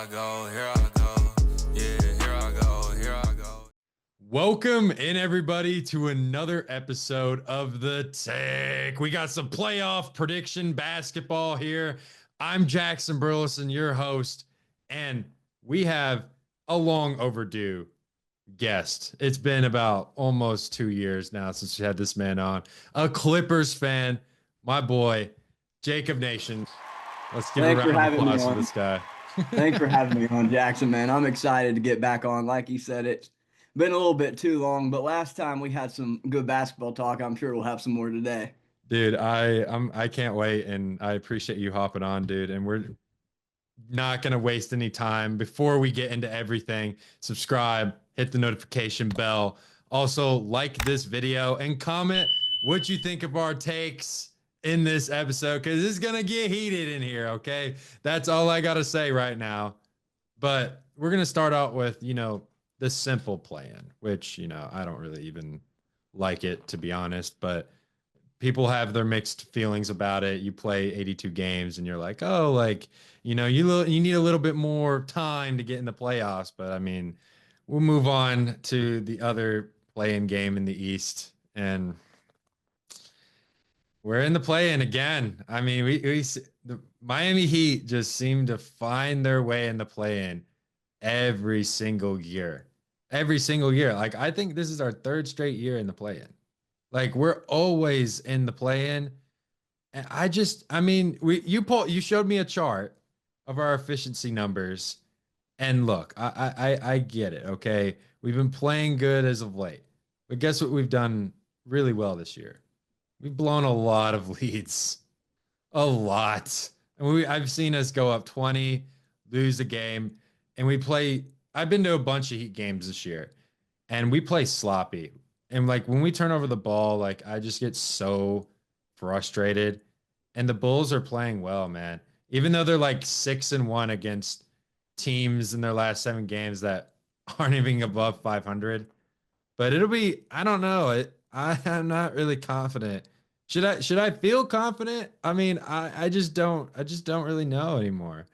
I go, here I go. Yeah, here I go, here I go. Welcome in, everybody, to another episode of The Take. We got some playoff prediction basketball here. I'm Jackson Burleson, your host, and we have a long overdue guest. It's been about almost 2 years now since we had this man on. A Clippers fan, my boy, Jacob Nation. Let's give a Thanks for round of having me applause for on. this guy. Thanks for having me on, Jackson, man. I'm excited to get back on. Like you said, it's been a little bit too long, but last time we had some good basketball talk. I'm sure we'll have some more today. Dude, I can't wait, and I appreciate you hopping on, dude. And we're not gonna waste any time. Before we get into everything, subscribe, hit the notification bell. Also, like this video and comment what you think of our takes in this episode, because it's gonna get heated in here, okay? That's all I gotta say right now. But we're gonna start out with, the simple plan, which, I don't really even like it, to be honest, but people have their mixed feelings about it. You play 82 games and you're like, oh, like, you need a little bit more time to get in the playoffs. But I mean, we'll move on to the other play-in game in the East, and we're in the play-in again. I mean, the Miami Heat just seem to find their way in the play-in every single year. Every single year. Like, I think this is our third straight year in the play-in. Like, we're always in the play-in. And I mean, you showed me a chart of our efficiency numbers. And look, I get it, okay? We've been playing good as of late. But guess what we've done really well this year? We've blown a lot of leads. A lot. And I've seen us go up 20, lose a game, and I've been to a bunch of Heat games this year, and we play sloppy. And like when we turn over the ball, like I just get so frustrated. And the Bulls are playing well, man. Even though they're like 6-1 against teams in their last 7 games that aren't even above 500. But I don't know. I'm not really confident. Should I feel confident? I mean, I just don't really know anymore.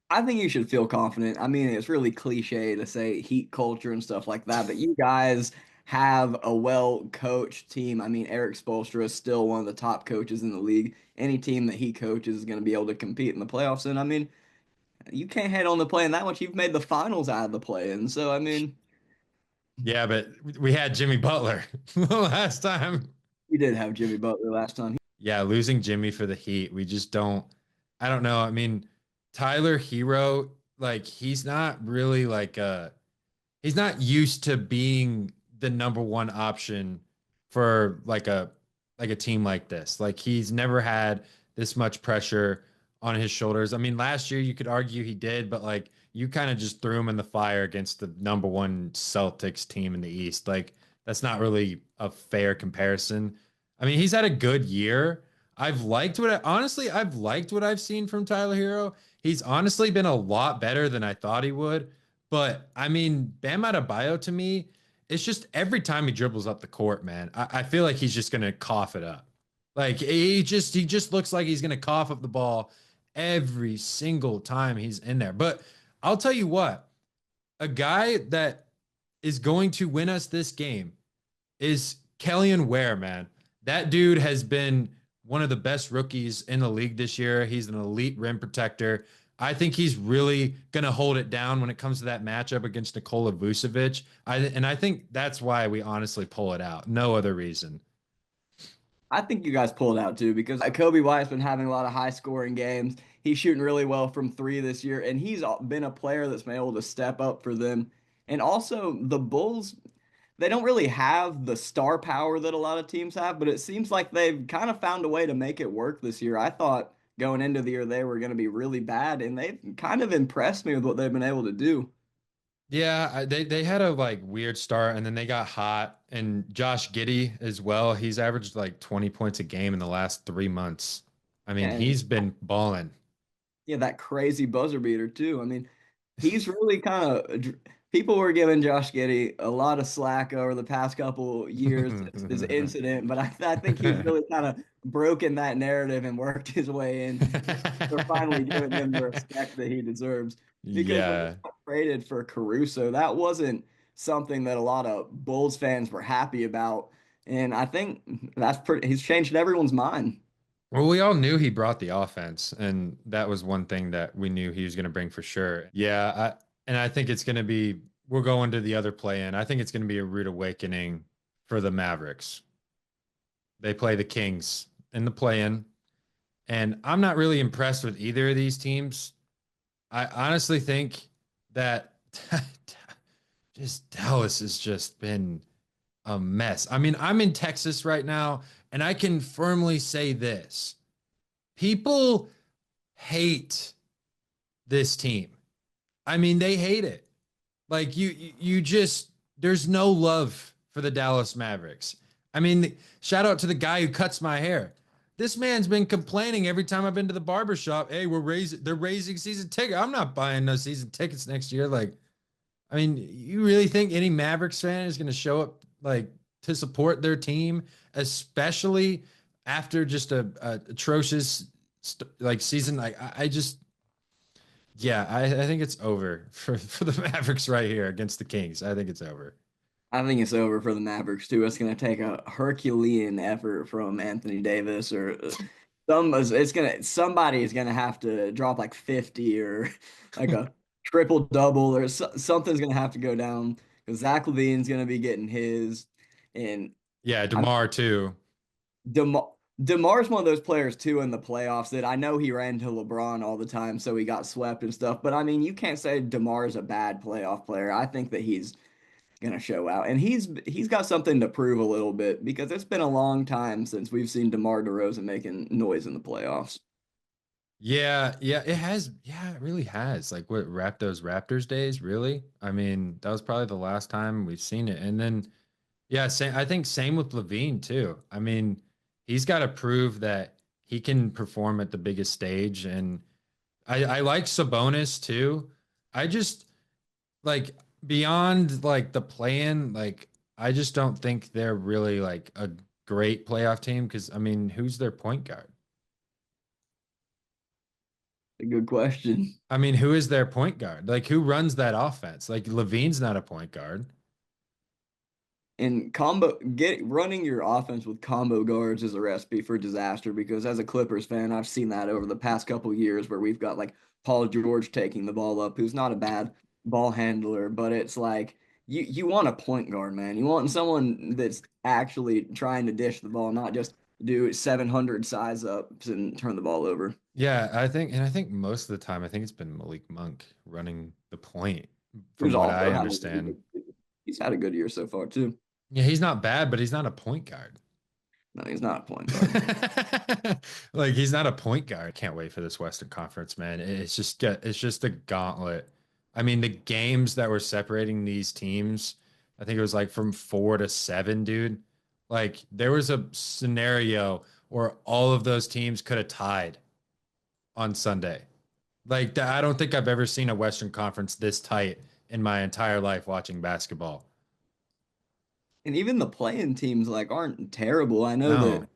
I think you should feel confident. I mean, it's really cliche to say heat culture and stuff like that, but you guys have a well-coached team. I mean, Eric Spoelstra is still one of the top coaches in the league. Any team that he coaches is going to be able to compete in the playoffs. And I mean, you can't hate on the play in that much. You've made the finals out of the play. And so, I mean, Yeah, but we had Jimmy Butler last time. you did have Jimmy Butler last time. Yeah, losing Jimmy for the Heat, we just don't. I don't know. I mean, Tyler Hero, like he's not really he's not used to being the number one option for like a team like this. Like he's never had this much pressure on his shoulders. I mean, last year you could argue he did, but like you kind of just threw him in the fire against the number one Celtics team in the East. Like that's not really a fair comparison. I mean, he's had a good year. I've liked what I've seen from Tyler Hero. He's honestly been a lot better than I thought he would. But I mean, Bam Adebayo to me, it's just every time he dribbles up the court, man, I feel like he's just gonna cough it up. Like he just looks like he's gonna cough up the ball every single time he's in there. But I'll tell you what, a guy that is going to win us this game is Kellyan Ware, man. That dude has been one of the best rookies in the league this year. He's an elite rim protector. I think he's really going to hold it down when it comes to that matchup against Nikola Vucevic. And I think that's why we honestly pull it out. No other reason. I think you guys pulled out too because Kobe White's been having a lot of high scoring games. He's shooting really well from three this year, and he's been a player that's been able to step up for them. And also, the Bulls, they don't really have the star power that a lot of teams have, but it seems like they've kind of found a way to make it work this year. I thought going into the year they were going to be really bad, and they've kind of impressed me with what they've been able to do. Yeah, they had a like weird start and then they got hot. And Josh Giddey as well. He's averaged like 20 points a game in the last 3 months. I mean, And he's been balling. yeah, that crazy buzzer beater too. I mean, he's really kind of people were giving Josh Giddey a lot of slack over the past couple years since his incident, but I think he's really kind of broken that narrative and worked his way in. They're finally giving him the respect that he deserves because when he Yeah. got traded for Caruso, that wasn't something that a lot of Bulls fans were happy about, and I think that's pretty. He's changed everyone's mind. Well, we all knew he brought the offense, and that was one thing that we knew he was going to bring for sure. And I think it's going to be, we'll go into the other play in. I think it's going to be a rude awakening for the Mavericks. They play the Kings in the play in, and I'm not really impressed with either of these teams. I honestly think that just Dallas has just been a mess. I mean, I'm in Texas right now, and I can firmly say this. People hate this team. I mean, they hate it. Like you just there's no love for the Dallas Mavericks. I mean, shout out to the guy who cuts my hair. This man's been complaining every time I've been to the barber shop. Hey, they're raising season ticket. I'm not buying no season tickets next year. Like, I mean, you really think any Mavericks fan is going to show up like to support their team, especially after just a atrocious like season? Like, I just, yeah, I think it's over for the Mavericks right here against the Kings. I think it's over. I think it's over for the Mavericks too. It's going to take a Herculean effort from Anthony Davis or somebody is going to have to drop like 50 or like a triple double or something's going to have to go down because Zach LaVine's going to be getting his and Yeah, I'm DeMar too. DeMar DeMar's one of those players too in the playoffs that I know he ran to LeBron all the time, so he got swept and stuff. But I mean, you can't say DeMar's a bad playoff player. I think that he's gonna show out, and he's got something to prove a little bit because it's been a long time since we've seen DeMar DeRozan making noise in the playoffs. Yeah, it has. Yeah, it really has. Like what those Raptors days, really? I mean, that was probably the last time we've seen it. And then yeah, same, I think same with Levine too. I mean, he's got to prove that he can perform at the biggest stage. And I like Sabonis too. I just like beyond like the plan, like I just don't think they're really like a great playoff team because I mean, who's their point guard? A good question. I mean, who is their point guard? Like who runs that offense? Like Levine's not a point guard. And running your offense with combo guards is a recipe for disaster because as a Clippers fan, I've seen that over the past couple of years where we've got like Paul George taking the ball up, who's not a bad ball handler, but it's like you want a point guard, man. You want someone that's actually trying to dish the ball, not just do 700 size ups and turn the ball over. Yeah, I think most of the time, I think it's been Malik Monk running the point, from Who's what also I had understand. he's had a good year so far too. Yeah, he's not bad, but he's not a point guard. No, he's not a point guard. Like he's not a point guard. Can't wait for this Western Conference, man. It's just a gauntlet. I mean, the games that were separating these teams, I think it was like from 4 to 7, dude. Like there was a scenario where all of those teams could have tied on Sunday. Like I don't think I've ever seen a Western Conference this tight in my entire life watching basketball. And even the playing teams like aren't terrible. I know that No.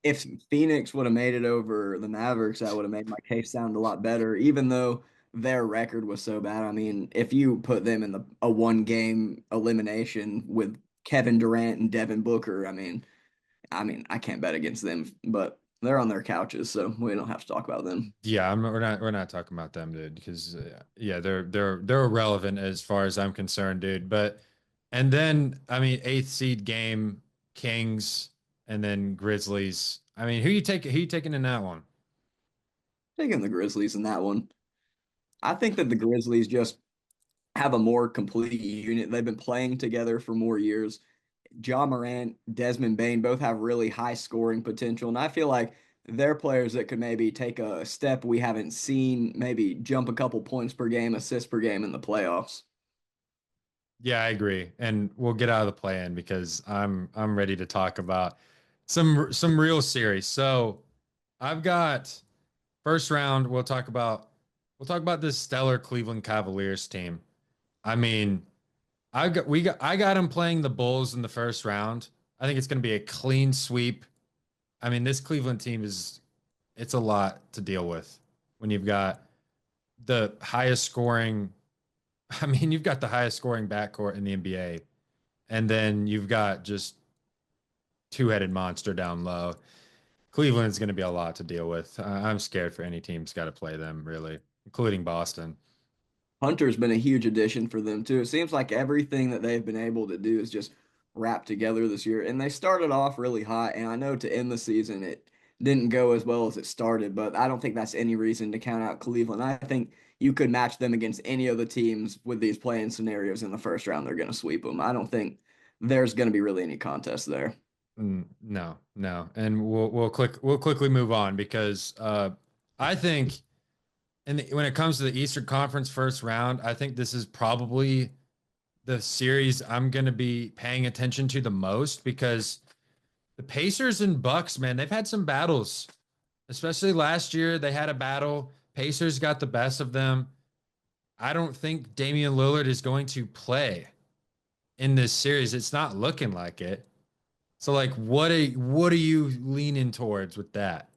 if Phoenix would have made it over the Mavericks, that would have made my case sound a lot better, even though their record was so bad. I mean, if you put them in a one game elimination with Kevin Durant and Devin Booker, I can't bet against them, but they're on their couches, so we don't have to talk about them. Yeah, we're not talking about them, dude, because yeah, they're irrelevant as far as I'm concerned, dude. But and then I mean, eighth seed game, Kings, and then Grizzlies. I mean, who you taking in that one? Taking the Grizzlies in that one. I think that the Grizzlies just have a more complete unit. They've been playing together for more years. John Morant, Desmond Bain both have really high scoring potential. And I feel like they're players that could maybe take a step we haven't seen, maybe jump a couple points per game, assists per game in the playoffs. Yeah, I agree. And we'll get out of the play-in because I'm ready to talk about some real series. So I've got first round, we'll talk about this stellar Cleveland Cavaliers team. I mean, I got him playing the Bulls in the first round. I think it's going to be a clean sweep. I mean, this Cleveland team is it's a lot to deal with when you've got the highest scoring. I mean, you've got the highest scoring backcourt in the NBA, and then you've got just two-headed monster down low. Cleveland's going to be a lot to deal with. I'm scared for any team's got to play them, really, including Boston. Hunter's been a huge addition for them too. It seems like everything that they've been able to do is just wrapped together this year. And they started off really hot, and I know to end the season it didn't go as well as it started, but I don't think that's any reason to count out Cleveland. I think you could match them against any of the teams with these playing scenarios in the first round. They're going to sweep them. I don't think there's going to be really any contest there. No, no, and we'll quickly move on because I think when it comes to the Eastern Conference first round, I think this is probably the series I'm going to be paying attention to the most because the Pacers and Bucks, man, they've had some battles, especially last year. They had a battle. Pacers got the best of them. I don't think Damian Lillard is going to play in this series. It's not looking like it. So, like, what are you leaning towards with that?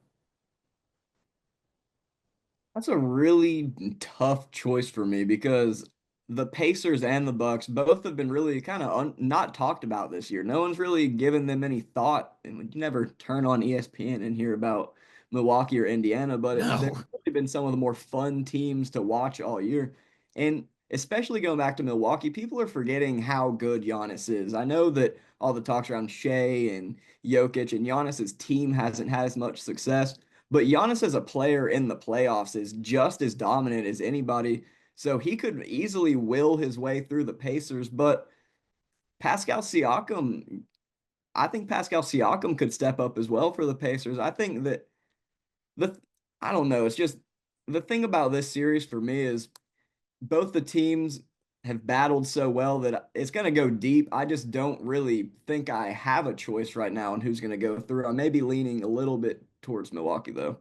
That's a really tough choice for me because the Pacers and the Bucks both have been really kind of not talked about this year. No one's really given them any thought, and you never turn on ESPN and hear about Milwaukee or Indiana, but they've No. really been some of the more fun teams to watch all year. And especially going back to Milwaukee, people are forgetting how good Giannis is. I know that all the talks around Shea and Jokic and Giannis's team hasn't had as much success. But Giannis as a player in the playoffs is just as dominant as anybody. So he could easily will his way through the Pacers. But Pascal Siakam, I think Pascal Siakam could step up as well for the Pacers. I think that the, I don't know. It's just the thing about this series for me is both the teams have battled so well that it's going to go deep. I just don't really think I have a choice right now on who's going to go through. I may be leaning a little bit towards Milwaukee, though.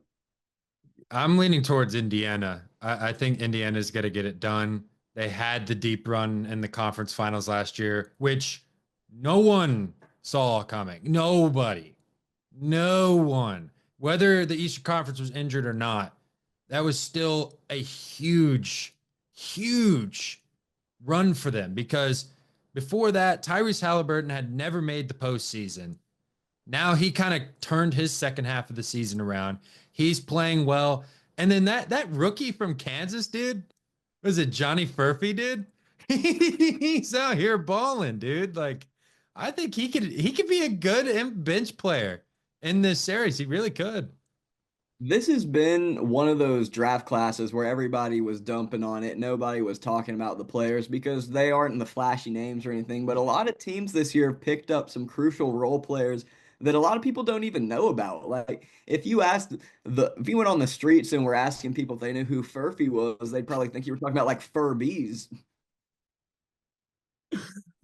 I'm leaning towards Indiana. I think Indiana's going to get it done. They had the deep run in the conference finals last year, which no one saw coming. Nobody. No one. Whether the Eastern Conference was injured or not, that was still a huge, huge run for them because before that, Tyrese Halliburton had never made the postseason. Now he kind of turned his second half of the season around. He's playing well. And then that rookie from Kansas, dude, was it Johnny Furphy, dude? He's out here balling, dude. Like, I think he could be a good bench player in this series. He really could. This has been one of those draft classes where everybody was dumping on it. Nobody was talking about the players because they aren't the flashy names or anything. But a lot of teams this year have picked up some crucial role players that a lot of people don't even know about. Like if you went on the streets and were asking people if they knew who Furphy was, they'd probably think you were talking about like Furbies.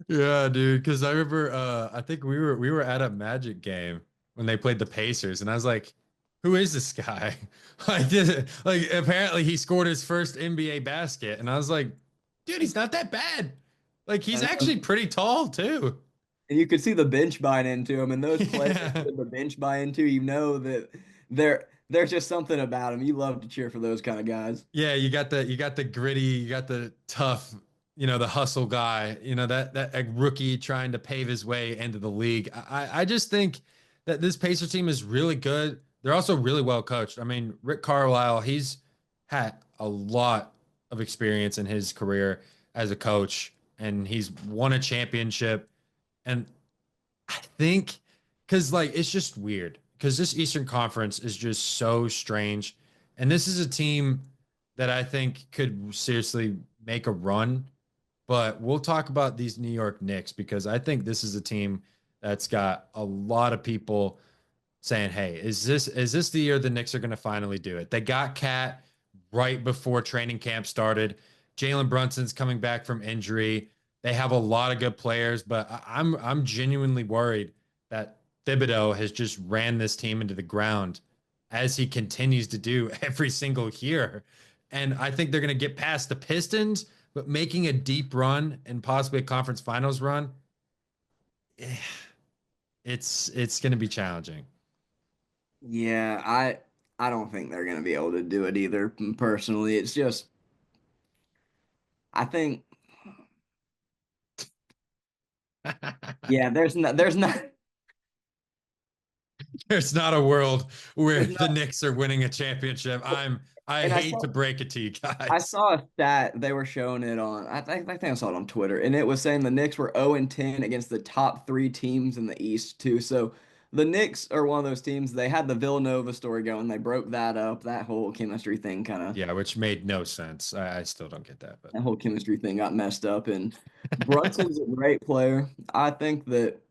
Yeah, dude. Because I remember, I think we were at a Magic game when they played the Pacers, and I was like, "Who is this guy?" Like apparently he scored his first NBA basket, and I was like, "Dude, he's not that bad. Like he's actually pretty tall too." And you could see the bench buying into him, and those players Yeah. that the bench buy into, you know that there's just something about him. You love to cheer for those kind of guys. Yeah, you got the gritty, you got the tough, the hustle guy, that a rookie trying to pave his way into the league. I just think that this Pacer team is really good. They're also really well coached. I mean, Rick Carlisle, he's had a lot of experience in his career as a coach, and he's won a championship. And I think because like it's just weird because this Eastern Conference is just so strange. And this is a team that I think could seriously make a run. But we'll talk about these New York Knicks because I think this is a team that's got a lot of people saying, "Hey, is this the year the Knicks are going to finally do it?" They got Cat right before training camp started. Jalen Brunson's coming back from injury. They have a lot of good players, but I'm genuinely worried that Thibodeau has just ran this team into the ground as he continues to do every single year. And I think they're going to get past the Pistons, but making a deep run and possibly a conference finals run, eh, it's going to be challenging. Yeah, I don't think they're gonna be able to do it either. Personally, it's just I think yeah, There's not a world where there's the not, Knicks are winning a championship. I and hate to break it to you I guys. saw a stat they were showing it on. I think I saw it on Twitter, and it was saying the Knicks were 0-10 against the top three teams in the East too. So the Knicks are one of those teams. They had the Villanova story going. They broke that up. That whole chemistry thing kind of Yeah, which made no sense. I still don't get that, but that whole chemistry thing got messed up. And Brunson's a great player. I think that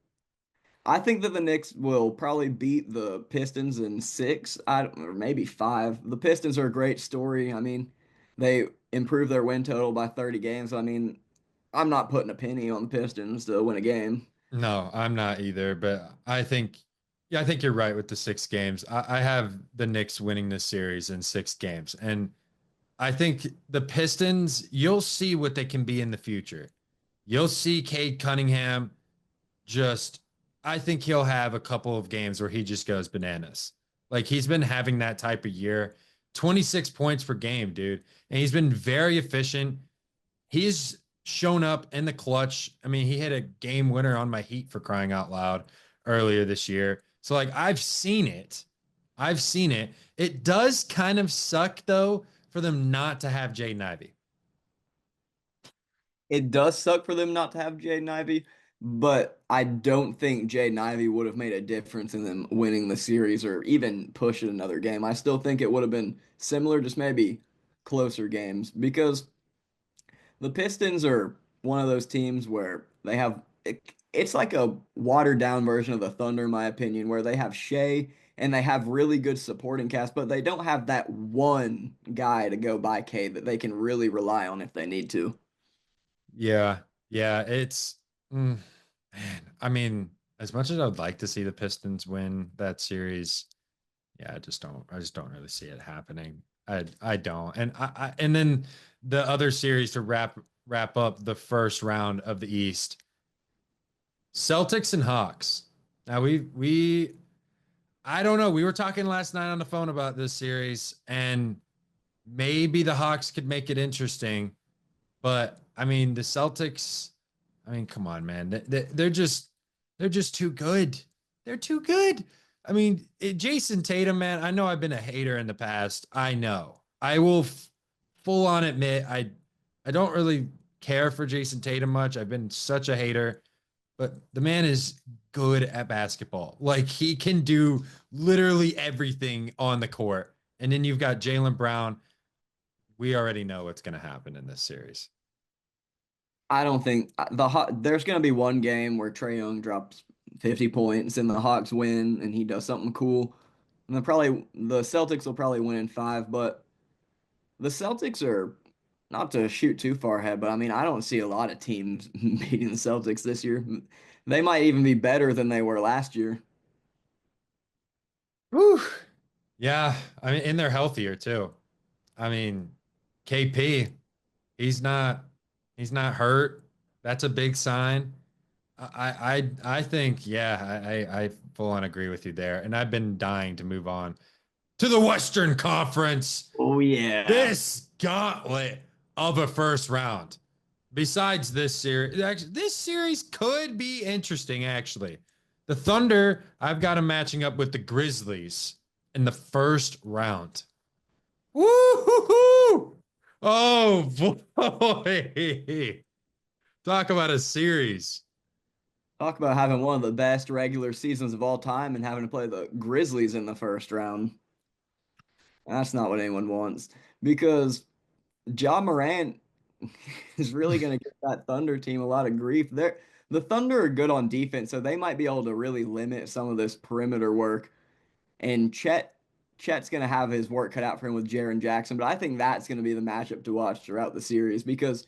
the Knicks will probably beat the Pistons in six, or maybe five. The Pistons are a great story. I mean, they improved their win total by 30 games. I mean, I'm not putting a penny on the Pistons to win a game. no, I'm not either. But yeah, I think you're right with the 6 games. I have the Knicks winning this series in 6 games. And I think the Pistons, you'll see what they can be in the future. You'll see Cade Cunningham just, I think he'll have a couple of games where he just goes bananas. Like he's been having that type of year, 26 points per game, dude. And he's been very efficient. He's shown up in the clutch. I mean, he hit a game winner on my Heat for crying out loud earlier this year. So, like, I've seen it. I've seen it. It does kind of suck, though, for them not to have Jaden Ivey. It does suck for them not to have Jaden Ivey, but I don't think Jaden Ivey would have made a difference in them winning the series or even pushing another game. I still think it would have been similar, just maybe closer games because the Pistons are one of those teams where it's like a watered down version of the Thunder, in my opinion, where they have Shea and they have really good supporting cast, but they don't have that one guy to go by K that they can really rely on if they need to. Yeah. Yeah. Man, I mean, as much as I'd like to see the Pistons win that series, yeah, I just don't really see it happening. I don't. And then the other series to wrap up the first round of the East, Celtics and Hawks. Now we I don't know. We were talking last night on the phone about this series, and maybe the Hawks could make it interesting. But I mean, the Celtics, I mean, come on, man. They're just too good. They're too good. I mean, Jason Tatum, man, I know I've been a hater in the past. I know. I will full on admit I don't really care for Jason Tatum much. I've been such a hater, but the man is good at basketball. Like he can do literally everything on the court. And then you've got Jaylen Brown. We already know what's going to happen in this series. I don't think there's going to be one game where Trae Young drops 50 points and the Hawks win and he does something cool. And the Celtics will probably win in five, but the Celtics are not to shoot too far ahead, but I mean I don't see a lot of teams beating the Celtics this year. They might even be better than they were last year. Whew. Yeah. I mean, and they're healthier too. I mean, KP, he's not he's not hurt. That's a big sign. I think, yeah, I full on agree with you there. And I've been dying to move on to the Western Conference. Oh yeah. This gauntlet of a first round. Besides this series, actually, this series could be interesting, actually. The Thunder, I've got them matching up with the Grizzlies in the first round. Woo-hoo-hoo! Oh boy. Talk about a series. Talk about having one of the best regular seasons of all time and having to play the Grizzlies in the first round. That's not what anyone wants because Ja Morant is really going to give that Thunder team a lot of grief. The Thunder are good on defense, so they might be able to really limit some of this perimeter work. And Chet's going to have his work cut out for him with Jaren Jackson, but I think that's going to be the matchup to watch throughout the series because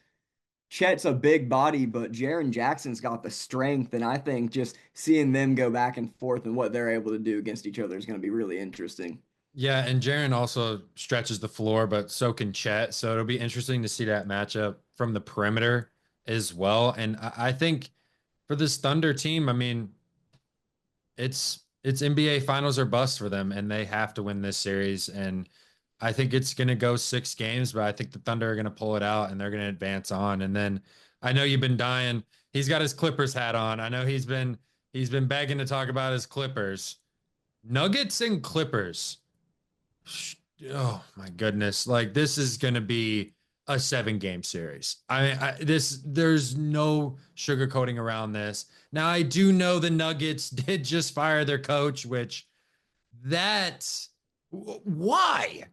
Chet's a big body, but Jaren Jackson's got the strength, and I think just seeing them go back and forth and what they're able to do against each other is going to be really interesting. Yeah, and Jaren also stretches the floor, but so can Chet. So it'll be interesting to see that matchup from the perimeter as well. And I think for this Thunder team, I mean, it's NBA Finals or bust for them, and they have to win this series. And I think it's going to go 6 games, but I think the Thunder are going to pull it out and they're going to advance on. And then I know you've been dying. He's got his Clippers hat on. I know he's been begging to talk about his Clippers. Nuggets and Clippers. Oh my goodness. Like this is going to be a 7 game series. There's no sugarcoating around this. Now I do know the Nuggets did just fire their coach, which that's why?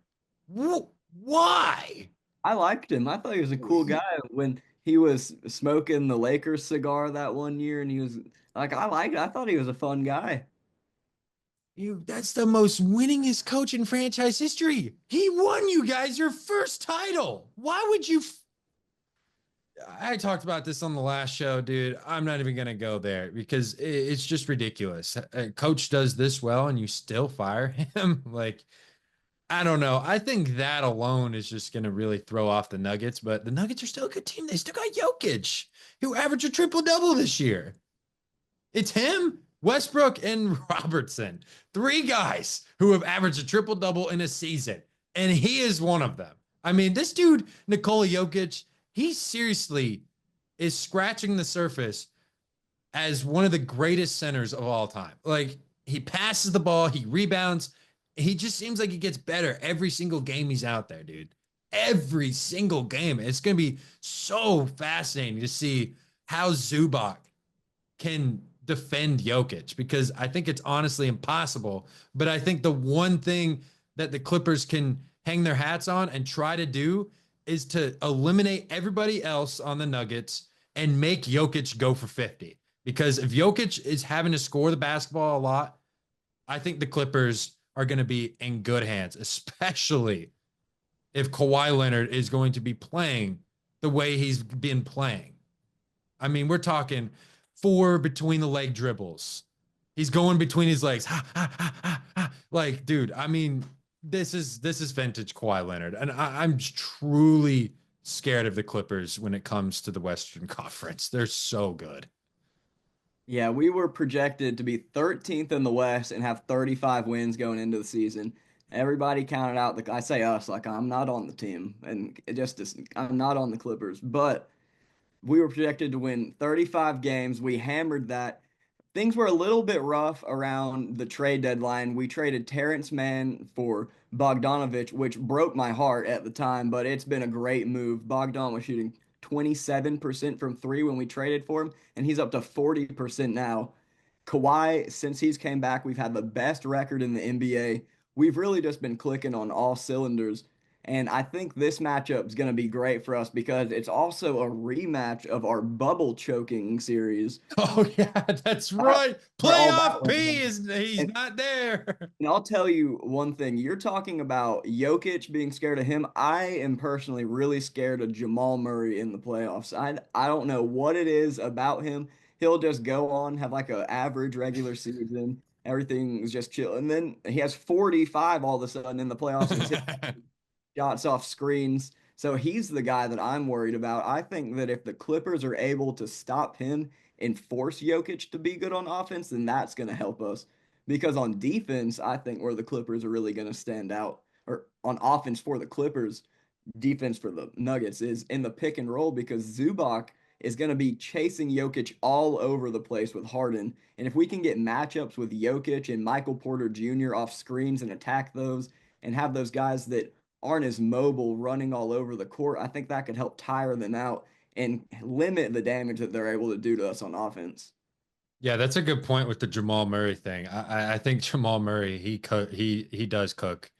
Why? I liked him. I thought he was a cool guy when he was smoking the Lakers cigar that one year, and he was like, I liked it. I thought he was a fun guy. That's the most winningest coach in franchise history. He won you guys your first title. Why would you I talked about this on the last show, dude. I'm not even going to go there because it's just ridiculous. A coach does this well and you still fire him. Like, I don't know. I think that alone is just going to really throw off the Nuggets, but the Nuggets are still a good team. They still got Jokic, who averaged a triple double this year. It's him, Westbrook, and Robertson. 3 guys who have averaged a triple double in a season, and he is one of them. I mean, this dude, Nikola Jokic, he seriously is scratching the surface as one of the greatest centers of all time. Like, he passes the ball, he rebounds. He just seems like he gets better every single game he's out there, dude. Every single game. It's going to be so fascinating to see how Zubac can defend Jokic because I think it's honestly impossible. But I think the one thing that the Clippers can hang their hats on and try to do is to eliminate everybody else on the Nuggets and make Jokic go for 50. Because if Jokic is having to score the basketball a lot, I think the Clippers are going to be in good hands, especially if Kawhi Leonard is going to be playing the way he's been playing. I mean, we're talking 4 between the leg dribbles. He's going between his legs. Ha, ha, ha, ha, ha. Like, dude, I mean, this is vintage Kawhi Leonard. And I'm truly scared of the Clippers when it comes to the Western Conference. They're so good. Yeah, we were projected to be 13th in the West and have 35 wins going into the season. Everybody counted out I say us, like I'm not on the team, and I'm not on the Clippers, but we were projected to win 35 games. We hammered that. Things were a little bit rough around the trade deadline. We traded Terrence Mann for Bogdanovich, which broke my heart at the time, but it's been a great move. Bogdan was shooting 27% from three when we traded for him, and he's up to 40% now. Kawhi, since he's came back, we've had the best record in the NBA. We've really just been clicking on all cylinders. And I think this matchup is going to be great for us because it's also a rematch of our bubble choking series. Oh, yeah, that's Uh, right. Where all that Playoff was. P is he's And, not there. and I'll tell you one thing. You're talking about Jokic being scared of him. I am personally really scared of Jamal Murray in the playoffs. I don't know what it is about him. He'll just go on, have like an average regular season. Everything's just chill. And then he has 45 all of a sudden in the playoffs and it's shots off screens. So he's the guy that I'm worried about. I think that if the Clippers are able to stop him and force Jokic to be good on offense, then that's going to help us. Because on defense, I think where the Clippers are really going to stand out, or on offense for the Clippers, defense for the Nuggets is in the pick and roll because Zubac is going to be chasing Jokic all over the place with Harden. And if we can get matchups with Jokic and Michael Porter Jr. off screens and attack those and have those guys that aren't as mobile running all over the court, I think that could help tire them out and limit the damage that they're able to do to us on offense. Yeah, that's a good point with the Jamal Murray thing. I think Jamal Murray he does cook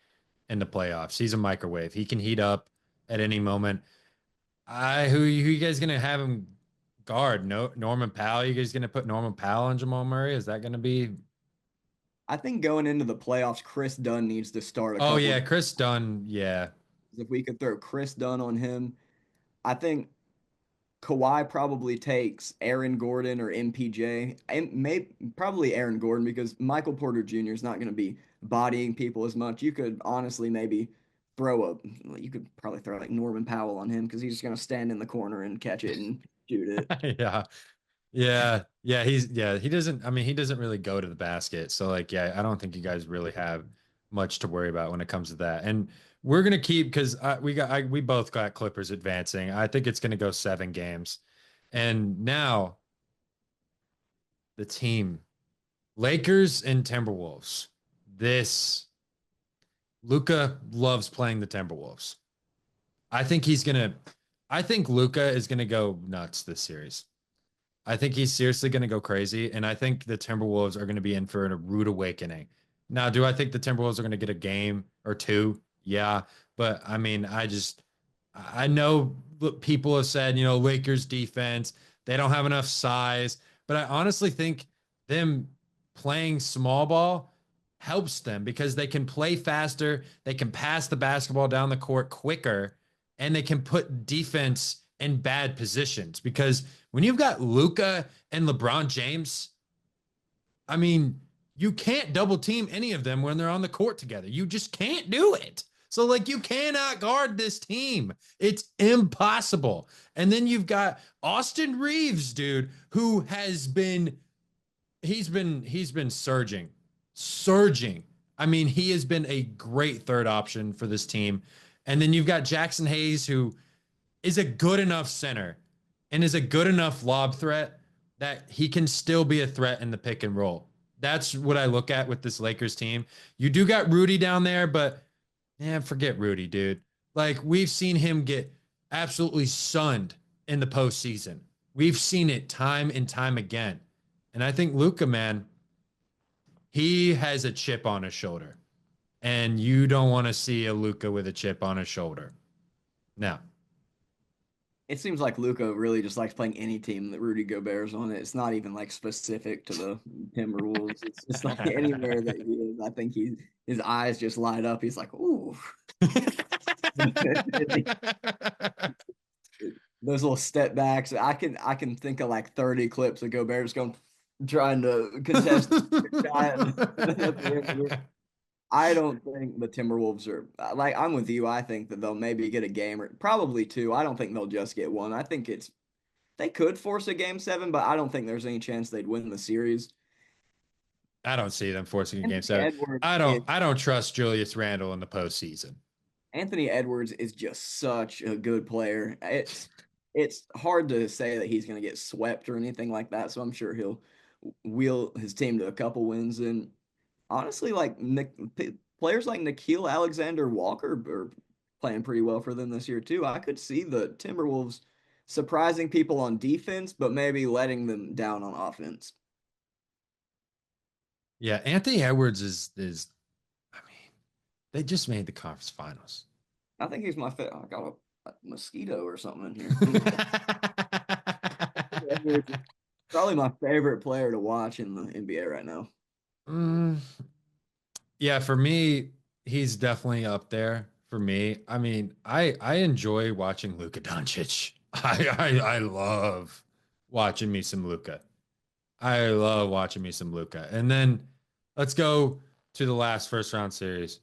in the playoffs. He's a microwave. He can heat up at any moment. Who you guys gonna have him guard? No, Norman Powell. You guys gonna put Norman Powell on Jamal Murray? Is that gonna be? I think going into the playoffs, Chris Dunn needs to start a Oh couple yeah, of. Chris Dunn. Yeah, If we could throw Chris Dunn on him, I think Kawhi probably takes Aaron Gordon or MPJ, and maybe probably Aaron Gordon because Michael Porter Jr. is not going to be bodying people as much. You could honestly maybe you could probably throw like Norman Powell on him because he's just going to stand in the corner and catch it and shoot it. Yeah. Yeah. He doesn't, I mean, he doesn't really go to the basket. So, like, yeah, I don't think you guys really have much to worry about when it comes to that. And we're going to keep, because we both got Clippers advancing. I think it's going to go 7 games. And now the team, Lakers and Timberwolves. This Luca loves playing the Timberwolves. I think Luca is gonna go nuts this series. I think he's seriously gonna go crazy, and I think the Timberwolves are gonna be in for a rude awakening. Now, do I think the Timberwolves are gonna get a game or two? Yeah, but I mean, I know people have said, Lakers defense, they don't have enough size, but I honestly think them playing small ball helps them because they can play faster, they can pass the basketball down the court quicker, and they can put defense in bad positions. Because when you've got Luca and LeBron James, I mean, you can't double team any of them when they're on the court together. You just can't do it. So, like, you cannot guard this team. It's impossible. And then you've got Austin Reeves, dude, who he's been surging. I mean, he has been a great third option for this team. And then you've got Jackson Hayes, who is a good enough center and is a good enough lob threat that he can still be a threat in the pick and roll. That's what I look at with this Lakers team. You do got Rudy down there, but forget Rudy, dude. Like, we've seen him get absolutely sunned in the postseason. We've seen it time and time again. And I think Luka, man, he has a chip on his shoulder. And you don't want to see a Luka with a chip on his shoulder. Now, It seems like Luca really just likes playing any team that Rudy Gobert's on it. It's not even like specific to the Timberwolves. It's just like anywhere that he is. I think his eyes just light up. He's like, ooh. Those little step backs. I can think of like 30 clips of Gobert just going trying to contest. I don't think the Timberwolves are like, I'm with you. I think that they'll maybe get a game or probably two. I don't think they'll just get one. I think they could force a game 7, but I don't think there's any chance they'd win the series. I don't see them forcing a game Anthony 7. Edwards I don't trust Julius Randle in the postseason. Anthony Edwards is just such a good player. It's hard to say that he's going to get swept or anything like that. So I'm sure he'll wheel his team to a couple wins. And honestly, like players like Nickeil Alexander-Walker are playing pretty well for them this year too. I could see the Timberwolves surprising people on defense, but maybe letting them down on offense. Yeah, Anthony Edwards is I mean, they just made the conference finals. I think he's my favorite. I got a mosquito or something in here. Probably my favorite player to watch in the NBA right now. Yeah, for me, he's definitely up there for me. I mean, I enjoy watching Luka Doncic. I love watching me some Luka. I love watching me some Luka. And then let's go to the last first round series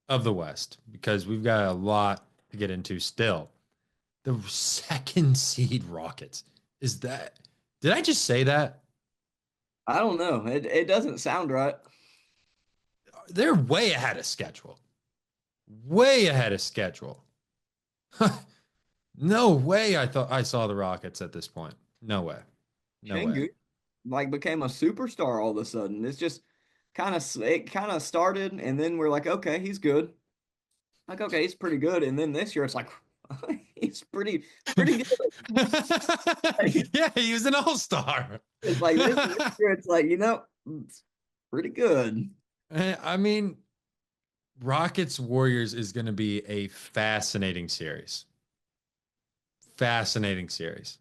of the West because we've got a lot to get into still. The second seed Rockets. Did I just say that? I don't know. It doesn't sound right. They're way ahead of schedule. Way ahead of schedule. No way I thought I saw the Rockets at this point. No way. No way. Like became a superstar all of a sudden. It's just it kind of started and then we're like, okay, he's good. Like, okay, he's pretty good. And then this year it's like he's pretty good. Yeah, he was an all-star. It's like this year it's like, it's pretty good. I mean, Rockets Warriors is going to be a fascinating series. Fascinating series.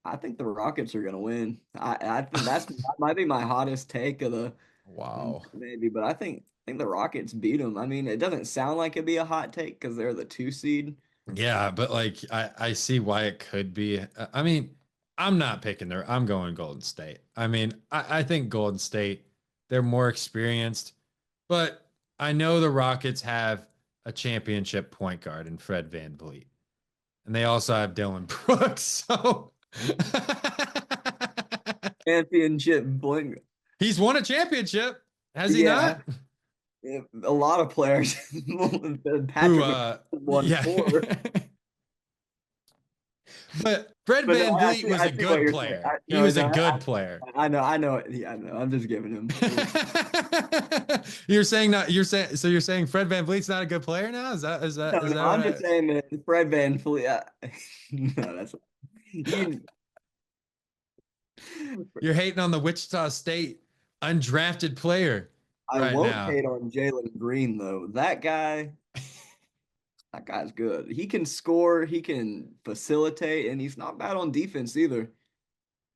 I think the Rockets are going to win. I think that might be my hottest take of the wow. Maybe, but I think the Rockets beat them. I mean, it doesn't sound like it'd be a hot take because they're the 2 seed, Yeah, but like I see why it could be. I mean, I'm not picking there. I'm going Golden State. I mean, I think Golden State, they're more experienced, but I know the Rockets have a championship point guard in Fred VanVleet. And they also have Dylan Brooks. So Championship bling. he's won a championship, has he Yeah, not? yeah, a lot of players. Who Patrick McCaw won yeah. four. But Fred But no, VanVleet was I a see what good you're saying. player. He No, was a no, good player. I know it. Yeah, I know. I'm just giving him. You're saying not you're saying so you're saying Fred VanVleet's not a good player now? No, Is no, that what I'm I just saying that Fred VanVleet. No, that's you. you're hating on the Wichita State undrafted player I right won't now. hate on Jalen Green though. That guy's good. He can score, he can facilitate, and he's not bad on defense either.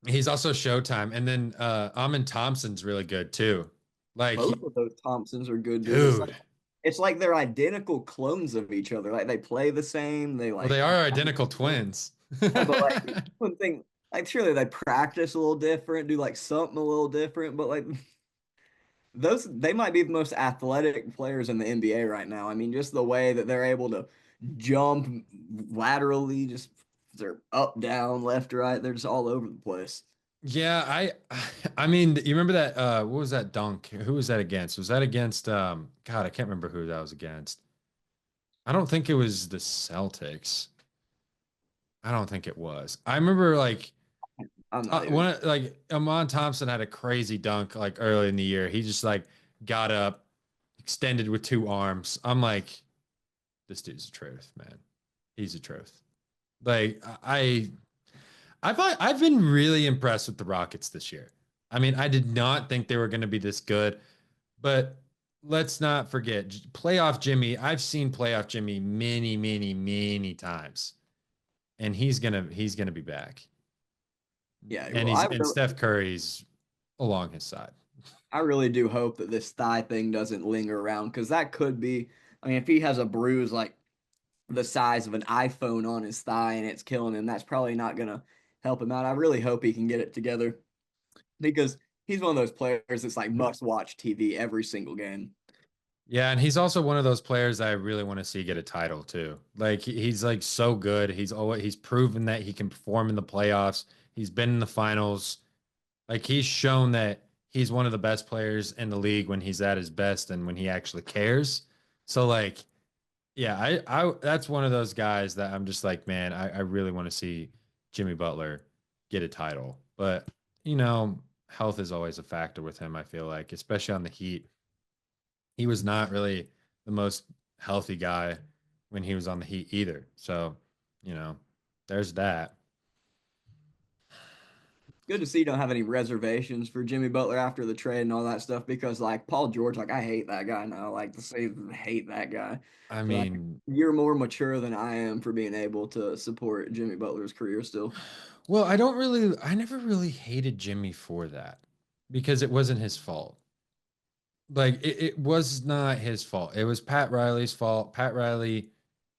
He's also Showtime. And then Amin Thompson's really good too. Like Both of those Thompsons are good, dude. dude. It's like they're identical clones of each other. Like they play the same. They Well, like they are identical twins. yeah, but like one thing, like surely they practice a little different, do like something a little different, but like those they might be the most athletic players in the NBA right now. I mean, just the way that they're able to jump laterally, just they're up, down, left, right. They're just all over the place. Yeah, I mean, you remember that what was that dunk? Who was that against? Was that against God, I can't remember who that was against. I don't think it was the Celtics. I don't think it was. I remember like I'm not even. one like Amon Thompson had a crazy dunk like early in the year. He just like got up, extended with two arms. I'm like, this dude's the truth, man. He's the truth. Like I've been really impressed with the Rockets this year. I mean, I did not think they were going to be this good, but let's not forget playoff Jimmy. I've seen playoff Jimmy many, many, many times, and he's gonna be back. Yeah, And well, he's and Steph Curry's along his side. I really do hope that this thigh thing doesn't linger around because that could be. I mean, if he has a bruise like the size of an iPhone on his thigh and it's killing him, that's probably not gonna help him out. I really hope he can get it together because he's one of those players that's like must watch TV every single game. Yeah, and he's also one of those players that I really want to see get a title too. Like he's like so good. He's proven that he can perform in the playoffs. He's been in the finals. Like he's shown that he's one of the best players in the league when he's at his best and when he actually cares. So like, yeah, I that's one of those guys that I'm just like, man, I really want to see Jimmy Butler get a title. But health is always a factor with him, I feel like, especially on the Heat. He was not really the most healthy guy when he was on the Heat either. So, you know, there's that. Good to see you don't have any reservations for Jimmy Butler after the trade and all that stuff because like Paul George, like I hate that guy now. Like to say hate that guy. I But mean, you're more mature than I am for being able to support Jimmy Butler's career still. well, I never really hated Jimmy for that because it wasn't his fault. Like it was not his fault. It was Pat Riley's fault. Pat Riley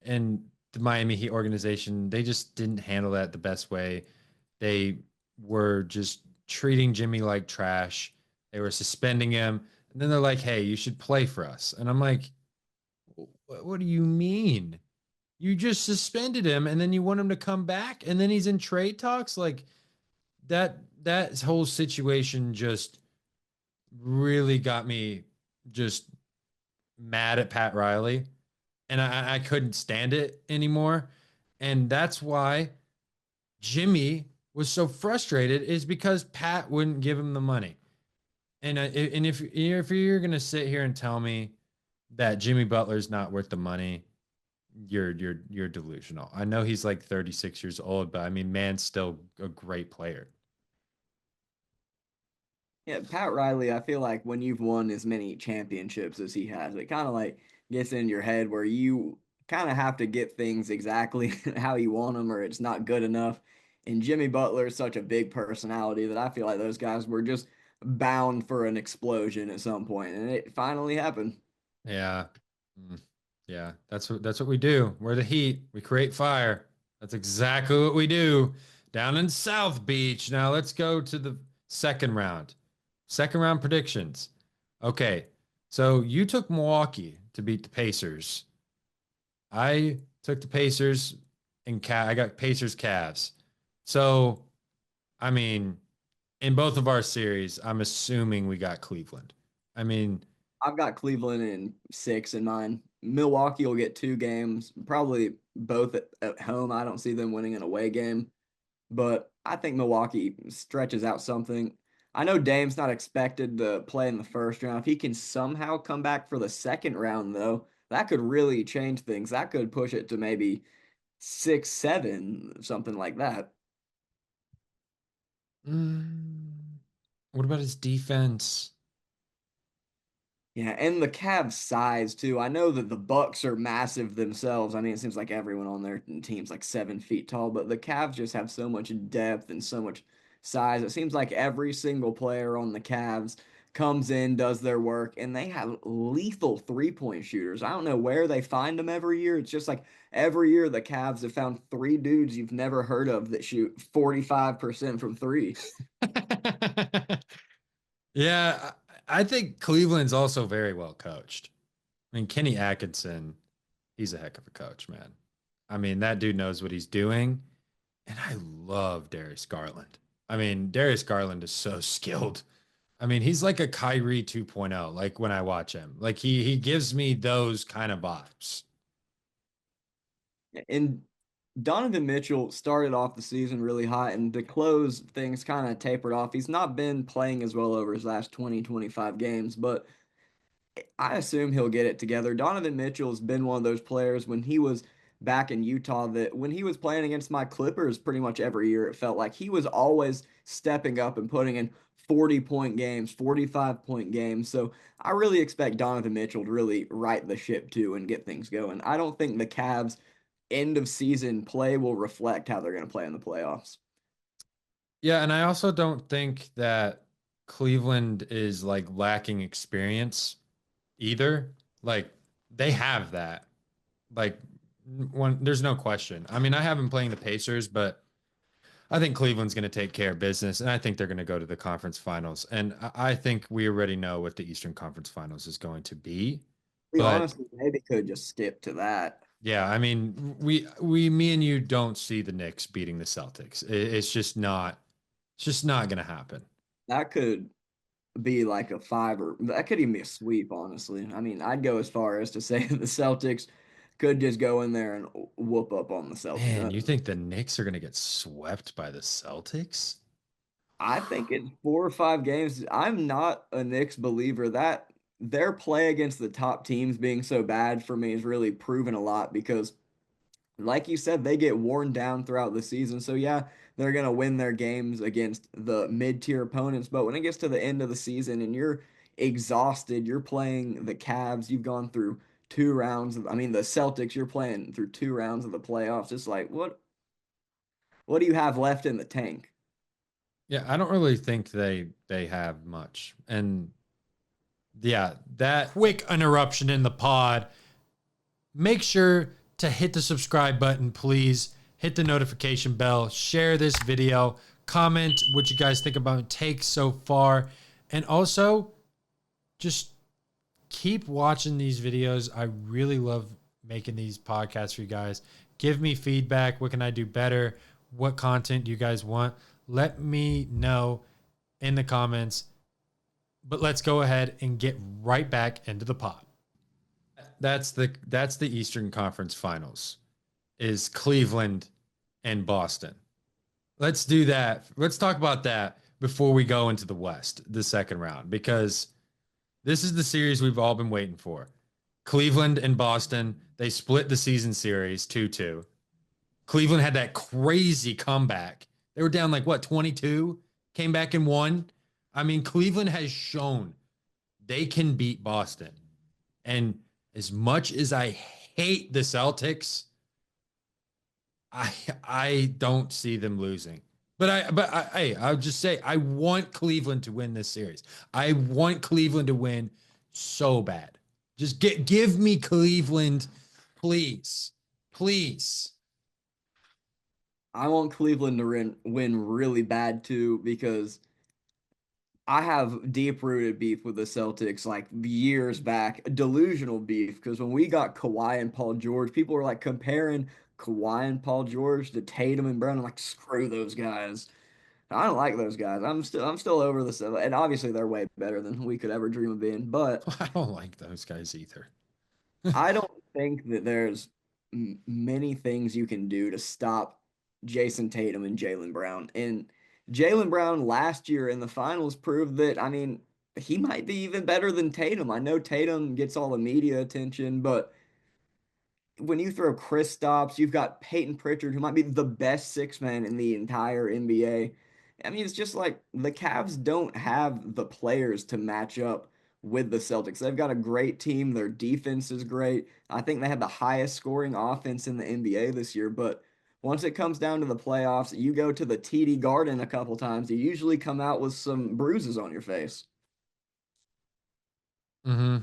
and the Miami Heat organization, they just didn't handle that the best way. They were just treating Jimmy like trash. They were suspending him. And then they're like, hey, you should play for us. And I'm like, what do you mean? You just suspended him and then you want him to come back and then he's in trade talks? Like that whole situation just really got me just mad at Pat Riley. And I couldn't stand it anymore. And that's why Jimmy was so frustrated is because Pat wouldn't give him the money. And if you're gonna sit here and tell me that Jimmy Butler's not worth the money, you're delusional. I know he's like 36 years old, but I mean, man's still a great player. Yeah, Pat Riley, I feel like when you've won as many championships as he has, it kind of like gets in your head where you kind of have to get things exactly how you want them or it's not good enough. And Jimmy Butler is such a big personality that I feel like those guys were just bound for an explosion at some point, and it finally happened. Yeah. Mm. Yeah, that's what we do. We're the Heat. We create fire. That's exactly what we do down in South Beach. Now let's go to the second round. Second round predictions. Okay. So you took Milwaukee to beat the Pacers. I took the Pacers and I got Pacers Cavs. So, I mean, in both of our series, I'm assuming we got Cleveland. I mean, I've got Cleveland in 6 in mine. Milwaukee will get 2 games, probably both at home. I don't see them winning an away game, but I think Milwaukee stretches out something. I know Dame's not expected to play in the first round. If he can somehow come back for the second round, though, that could really change things. That could push it to maybe 6, 7, something like that. mm, what about his defense? Yeah, and the Cavs size too. I know that the Bucks are massive themselves. I mean, it seems like everyone on their team's like 7 feet tall, but the Cavs just have so much depth and so much size. It seems like every single player on the Cavs comes in, does their work, and they have lethal 3-point shooters. I don't know where they find them every year. It's just like every year the Cavs have found 3 dudes you've never heard of that shoot 45% from three. Yeah, I think Cleveland's also very well coached. I mean, Kenny Atkinson, he's a heck of a coach, man. I mean, that dude knows what he's doing. And I love Darius Garland. I mean, Darius Garland is so skilled. I mean, he's like a Kyrie 2.0, like when I watch him. Like he gives me those kind of vibes. And Donovan Mitchell started off the season really hot, and to close, things kind of tapered off. He's not been playing as well over his last 20, 25 games, but I assume he'll get it together. Donovan Mitchell's been one of those players when he was back in Utah that when he was playing against my Clippers pretty much every year, it felt like he was always stepping up and putting in 40-point games, 45-point games. So I really expect Donovan Mitchell to really right the ship too and get things going. I don't think the Cavs end of season play will reflect how they're going to play in the playoffs. Yeah, and I also don't think that Cleveland is like lacking experience either. Like they have that. Like one, there's no question. I mean, I have been playing the Pacers, but I think Cleveland's going to take care of business, and I think they're going to go to the conference finals. And I think we already know what the Eastern Conference Finals is going to be. We But honestly maybe could just skip to that. yeah, I mean, me and you don't see the Knicks beating the Celtics. It's just not going to happen. That could be like a 5 or that could even be a sweep, honestly. I mean, I'd go as far as to say the Celtics could just go in there and whoop up on the Celtics. Man, you think the Knicks are going to get swept by the Celtics? I think it's 4 or 5 games. I'm not a Knicks believer. That their play against the top teams being so bad for me is really proven a lot because like you said, they get worn down throughout the season. So yeah, they're gonna win their games against the mid-tier opponents. But when it gets to the end of the season and you're exhausted, you're playing the Cavs, you've gone through 2 rounds of, I mean the Celtics, you're playing through 2 rounds of the playoffs. It's like what do you have left in the tank? Yeah, I don't really think they have much. And yeah, that quick interruption in the pod. Make sure to hit the subscribe button, please. Hit the notification bell, share this video, comment what you guys think about takes so far, and also just keep watching these videos. I really love making these podcasts for you guys. Give me feedback. What can I do better? What content do you guys want? Let me know in the comments. But let's go ahead and get right back into the pod. That's the Eastern Conference Finals is Cleveland and Boston. Let's do that. Let's talk about that before we go into the West, the second round, because this is the series we've all been waiting for. Cleveland and Boston, they split the season series 2-2. Cleveland had that crazy comeback. They were down like what, 22, came back and won. I mean, Cleveland has shown they can beat Boston. And as much as I hate the Celtics, I don't see them losing. Hey, I'll just say I want Cleveland to win this series. I want Cleveland to win so bad. Just give me Cleveland Please, please. I want Cleveland to win really bad too because I have deep-rooted beef with the Celtics like years back, delusional beef because when we got Kawhi and Paul George, people were like comparing Kawhi and Paul George to Tatum and Brown. I'm like, screw those guys. I don't like those guys. I'm still over this, and obviously they're way better than we could ever dream of being. But I don't like those guys either. I don't think that there's many things you can do to stop Jason Tatum and Jaylen Brown. And Jaylen Brown last year in the finals proved that, I mean, he might be even better than Tatum. I know Tatum gets all the media attention, but when you throw Kristaps, you've got Peyton Pritchard, who might be the best six man in the entire NBA. I mean, it's just like the Cavs don't have the players to match up with the Celtics. They've got a great team. Their defense is great. I think they had the highest scoring offense in the NBA this year. But once it comes down to the playoffs, you go to the TD Garden a couple times, you usually come out with some bruises on your face. Mm-hmm.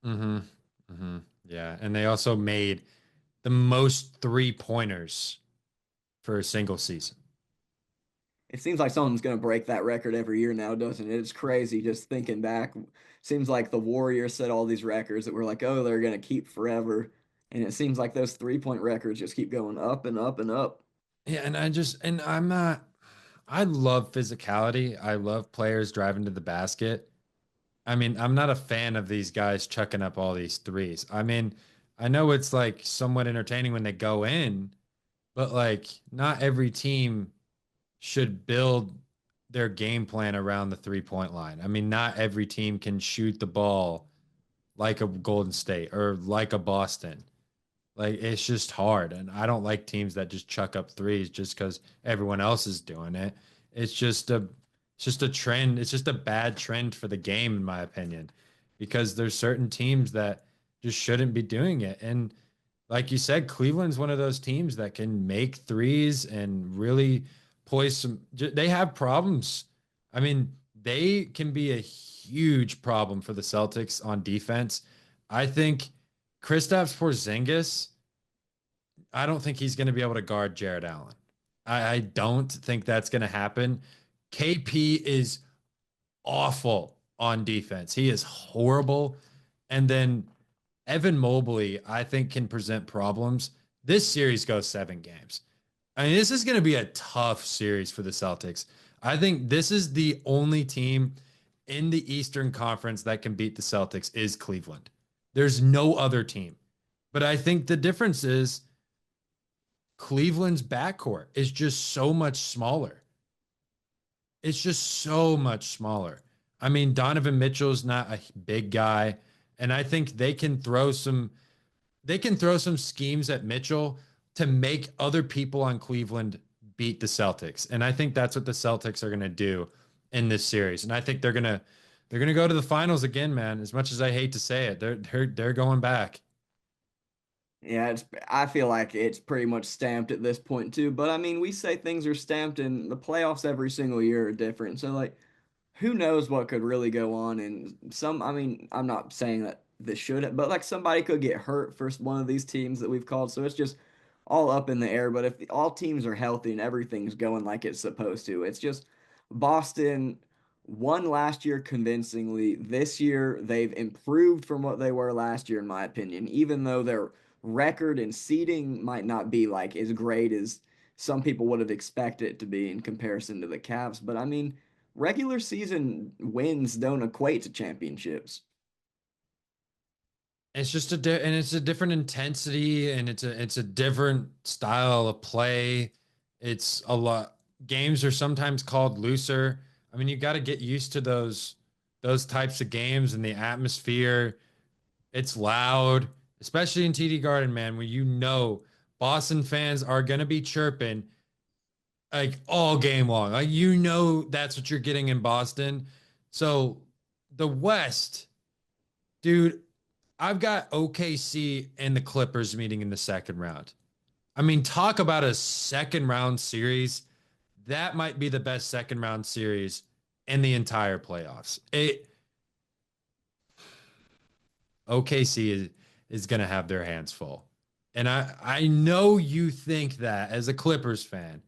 Mm-hmm. Mm-hmm. Yeah. And they also made the most 3-pointers for a single season. It seems like someone's going to break that record every year now, doesn't it? It's crazy just thinking back. Seems like the Warriors set all these records that were like, oh, they're going to keep forever. And it seems like those 3-point records just keep going up and up and up. Yeah, and I'm not I love physicality. I love players driving to the basket. I mean, I'm not a fan of these guys chucking up all these threes. I mean, I know it's like somewhat entertaining when they go in, but like not every team should build their game plan around the 3-point line. I mean, not every team can shoot the ball like a Golden State or like a Boston. Like it's just hard. And I don't like teams that just chuck up threes just because everyone else is doing it. It's just a it's just a trend. It's just a bad trend for the game, in my opinion, because there's certain teams that just shouldn't be doing it. And like you said, Cleveland's one of those teams that can make threes and really poise some. They have problems. I mean, they can be a huge problem for the Celtics on defense. I think Kristaps Porzingis, I don't think he's going to be able to guard Jared Allen. I don't think that's going to happen. KP is awful on defense. He is horrible. And then Evan Mobley, I think, can present problems. This series goes 7 games. I mean, this is going to be a tough series for the Celtics. I think this is the only team in the Eastern Conference that can beat the Celtics is Cleveland. There's no other team. But I think the difference is Cleveland's backcourt is just so much smaller. It's just so much smaller. I mean, Donovan Mitchell's not a big guy, and I think they can throw some schemes at Mitchell to make other people on Cleveland beat the Celtics. And I think that's what the Celtics are going to do in this series. And I think they're going to go to the finals again, man. As much as I hate to say it, they're going back. Yeah, I feel like it's pretty much stamped at this point too. But I mean, we say things are stamped and the playoffs every single year are different. So like who knows what could really go on and I mean, I'm not saying that this should, but like somebody could get hurt for one of these teams that we've called. So it's just all up in the air. But if all teams are healthy and everything's going like it's supposed to, it's just Boston won last year convincingly. This year they've improved from what they were last year, in my opinion, even though their record and seeding might not be like as great as some people would have expected it to be in comparison to the Cavs. But I mean, regular season wins don't equate to championships. And it's a different intensity and it's a different style of play. It's a lot games are sometimes called looser. I mean, you got to get used to those types of games and the atmosphere. It's loud, especially in TD Garden, man, where Boston fans are going to be chirping like all game long. Like that's what you're getting in Boston. So the West, dude, I've got OKC and the Clippers meeting in the second round. I mean, talk about a second round series. That might be the best second round series in the entire playoffs. OKC is going to have their hands full. And I know you think that as a Clippers fan,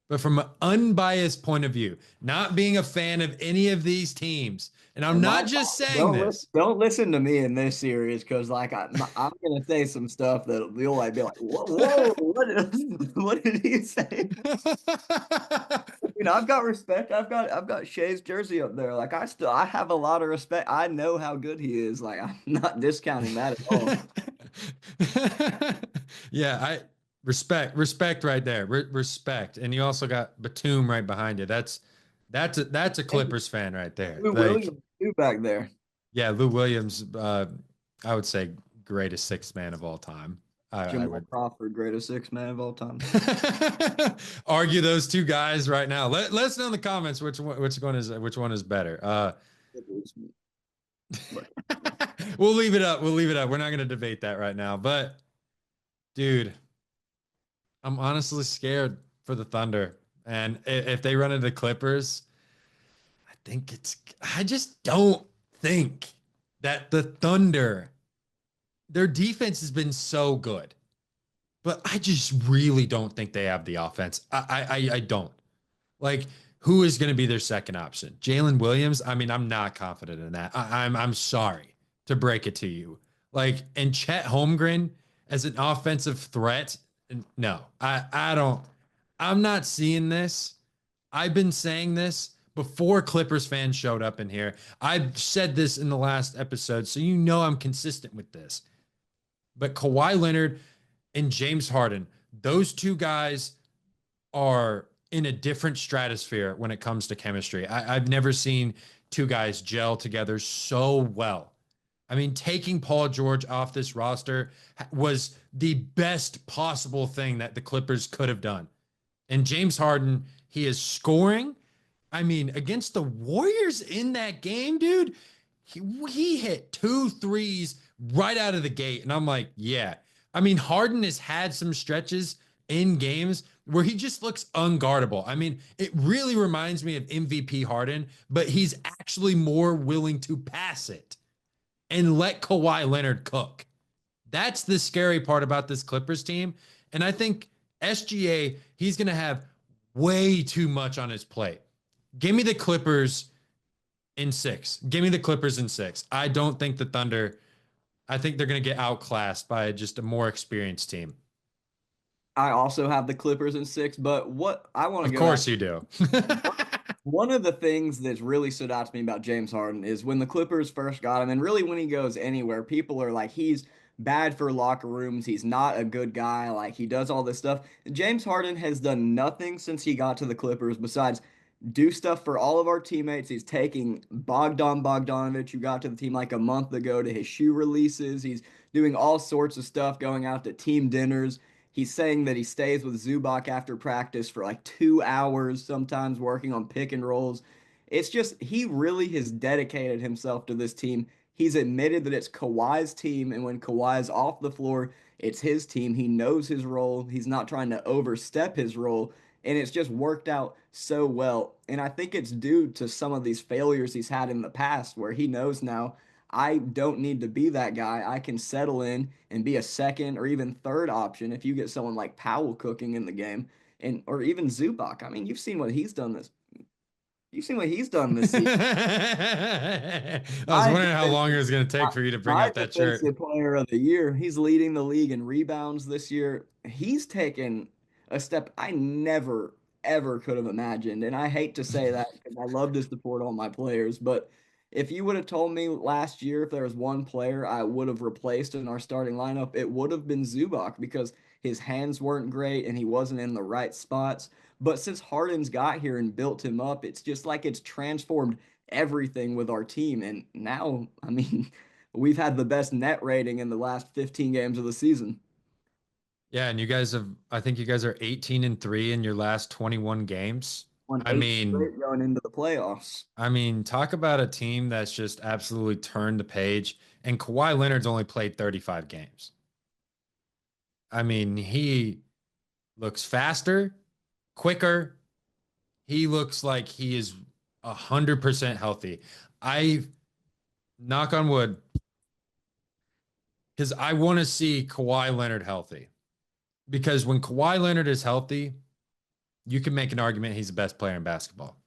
but from an unbiased point of view, not being a fan of any of these teams, and I'm And my not just saying don't listen, this. don't listen to me in this series because like I'm gonna say some stuff that you'll like be like, whoa, what did he say? You know, I've got respect. I've got Shea's jersey up there. Like I have a lot of respect. I know how good he is. Like I'm not discounting that at all. Yeah, I respect right there. Respect. And you also got Batum right behind you. That's a And Clippers fan right there. Lou Like, Williams too back there. yeah, Lou Williams, I would say greatest sixth man of all time. I Jamal would Crawford, greatest six man of all time. argue those two guys right now. Let us know in the comments which one is better. But We'll leave it up. We'll leave it up. We're not going to debate that right now. But dude, I'm honestly scared for the Thunder. And if they run into the Clippers, I just don't think that the Thunder, their defense has been so good, but I just really don't think they have the offense. I don't. Like, who is going to be their second option? Jalen Williams? I mean, I'm not confident in that. I'm sorry to break it to you. Like, and Chet Holmgren as an offensive threat? No, I don't. I'm not seeing this. I've been saying this before Clippers fans showed up in here. I've said this in the last episode, so you know I'm consistent with this. But Kawhi Leonard and James Harden, those two guys are in a different stratosphere when it comes to chemistry. I've never seen two guys gel together so well. I mean, taking Paul George off this roster was the best possible thing that the Clippers could have done. And James Harden, he is scoring. I mean, against the Warriors in that game, dude, he hit 2 threes right out of the gate. And I'm like, yeah. I mean, Harden has had some stretches in games where he just looks unguardable. I mean, it really reminds me of MVP Harden, but he's actually more willing to pass it and let Kawhi Leonard cook. That's the scary part about this Clippers team. And I think SGA, he's going to have way too much on his plate. Give me the Clippers in 6. Give me the Clippers in 6. I don't think the Thunder, I think they're going to get outclassed by just a more experienced team. I also have the Clippers in 6, but what I want to Of go course back. you do. One of the things that's really stood out to me about James Harden is when the Clippers first got him, and really when he goes anywhere, people are like, he's bad for locker rooms. He's not a good guy. Like, he does all this stuff. James Harden has done nothing since he got to the Clippers besides do stuff for all of our teammates. He's taking Bogdanovich, who got to the team like a month ago, to his shoe releases. He's doing all sorts of stuff, going out to team dinners. He's saying that he stays with Zubac after practice for like 2 hours, sometimes working on pick and rolls. It's just, he really has dedicated himself to this team. He's admitted that it's Kawhi's team, and when Kawhi's off the floor, it's his team. He knows his role. He's not trying to overstep his role, and it's just worked out so well. And I think it's due to some of these failures he's had in the past where he knows now I don't need to be that guy. I can settle in and be a second or even third option if you get someone like Powell cooking in the game and or even Zubac. I mean, you've seen what he's done this. You've seen what he's done this season. I was My wondering how long it defensive, was going to take for you to bring my up that shirt. defensive player of the year. He's leading the league in rebounds this year. He's taken a step I never ever could have imagined, and I hate to say that because I love to support all my players, but if you would have told me last year if there was one player I would have replaced in our starting lineup, it would have been Zubac because his hands weren't great and he wasn't in the right spots. But since Harden's got here and built him up, it's just like it's transformed everything with our team. And now, I mean, we've had the best net rating in the last 15 games of the season. Yeah, and you guys have, I think you guys are 18-3 in your last 21 games. On I eight mean, straight going into the playoffs. talk about a team that's just absolutely turned the page. And Kawhi Leonard's only played 35 games. I mean, he looks faster, quicker. He looks like he is 100% healthy. I knock on wood. because I want to see Kawhi Leonard healthy. Because when Kawhi Leonard is healthy, you can make an argument he's the best player in basketball.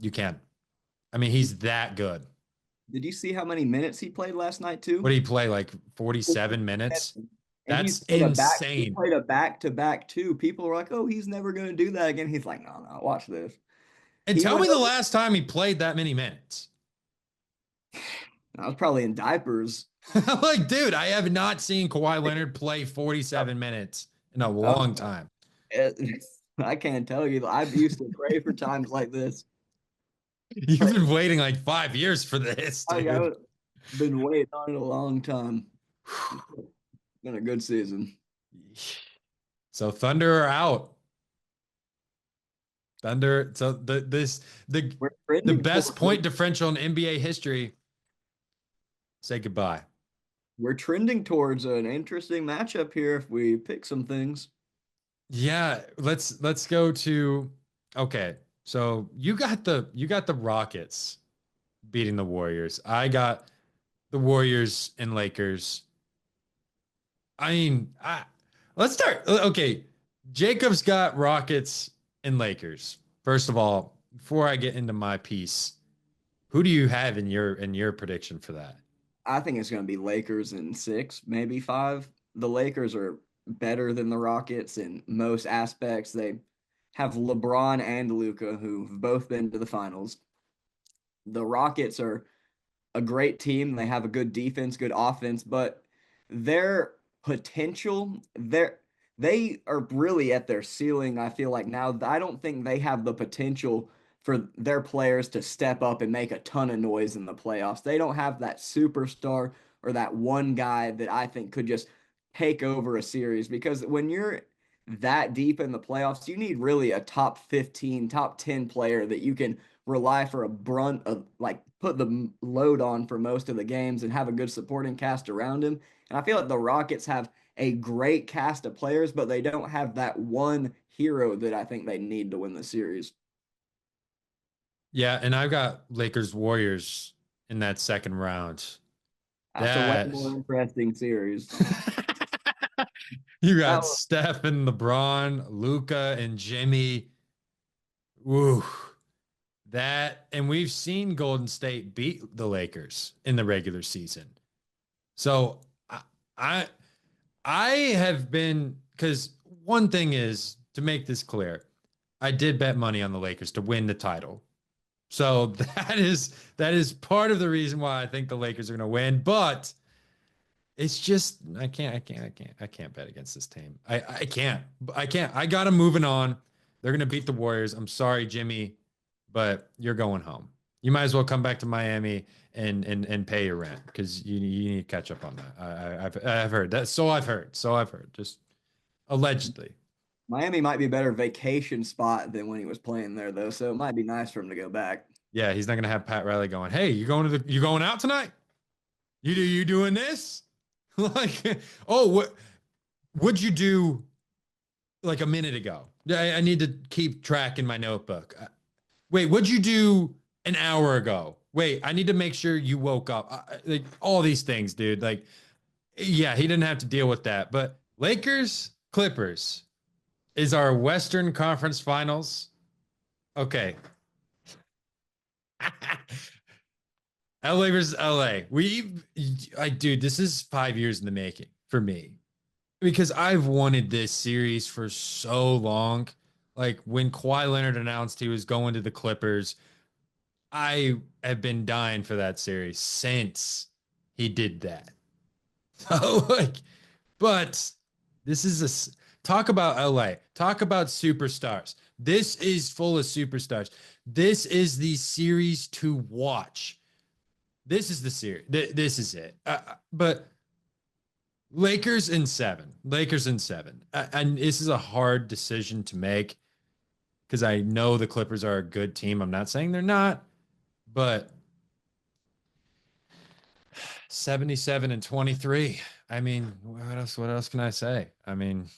You can. I mean, he's that good. Did you see how many minutes he played last night too? What did he play? Like 47 minutes? And That's he insane. played a back-to-back too. People were like, "Oh, he's never going to do that again." He's like, "No, no, watch this." And He tell went me the over, last time he played that many minutes. I was probably in diapers. Like, dude, I have not seen Kawhi Leonard play 47 minutes in a Oh, long time. I can't tell you. I used to pray for times like this. You've been waiting like 5 years for this, dude. I've been waiting on it a long time. Been a good season. So Thunder are out. Thunder. So We're the trending best towards, point differential in NBA history. Say goodbye. we're trending towards an interesting matchup here if we pick some things. Yeah, let's go to okay. So you got the Rockets beating the Warriors. I got the Warriors and Lakers. I mean, let's start. Okay, Jacob's got Rockets and Lakers. First of all, before I get into my piece, who do you have in your prediction for that? I think it's going to be Lakers in 6, maybe 5. The Lakers are better than the Rockets in most aspects. They have LeBron and Luca, who've both been to the finals. The Rockets are a great team. They have a good defense, good offense, but their potential, they are really at their ceiling. I feel like now I don't think they have the potential for their players to step up and make a ton of noise in the playoffs. They don't have that superstar or that one guy that I think could just take over a series because when you're that deep in the playoffs, you need really a top 15, top 10 player that you can rely for a brunt of like put the load on for most of the games and have a good supporting cast around him. And I feel like the Rockets have a great cast of players, but they don't have that one hero that I think they need to win the series. Yeah, and I've got Lakers Warriors in that second round. That's a way That more interesting series. you That got Steph and LeBron, Luca and Jimmy. Woo. That and we've seen Golden State beat the Lakers in the regular season. So I I have been because one thing is to make this clear, I did bet money on the Lakers to win the title. So that is part of the reason why I think the Lakers are going to win. But it's just I can't bet against this team. I can't. I got them moving on. They're going to beat the Warriors. I'm sorry, Jimmy, but you're going home. You might as well come back to Miami and pay your rent because you need to catch up on that. I've heard that. So I've heard. Just allegedly. Miami might be a better vacation spot than when he was playing there, though. So it might be nice for him to go back. Yeah, he's not gonna have Pat Riley going, "Hey, you going out tonight? You doing this?" Like, oh, what would you do like a minute ago? I need to keep track in my notebook. Wait, what'd you do an hour ago? Wait, I need to make sure you woke up. Like all these things, dude. Like, yeah, he didn't have to deal with that. But Lakers, Clippers is our Western Conference Finals. Okay. LA versus LA. Dude, this is 5 years in the making for me because I've wanted this series for so long. Like when Kawhi Leonard announced he was going to the Clippers, I have been dying for that series since he did that. So like, but this is talk about LA. Talk about superstars. This is full of superstars. This is the series to watch. This is the series. This is it. But Lakers in 7. Lakers in 7. And this is a hard decision to make because I know the Clippers are a good team. I'm not saying they're not, but 77-23. I mean, what else can I say? I mean,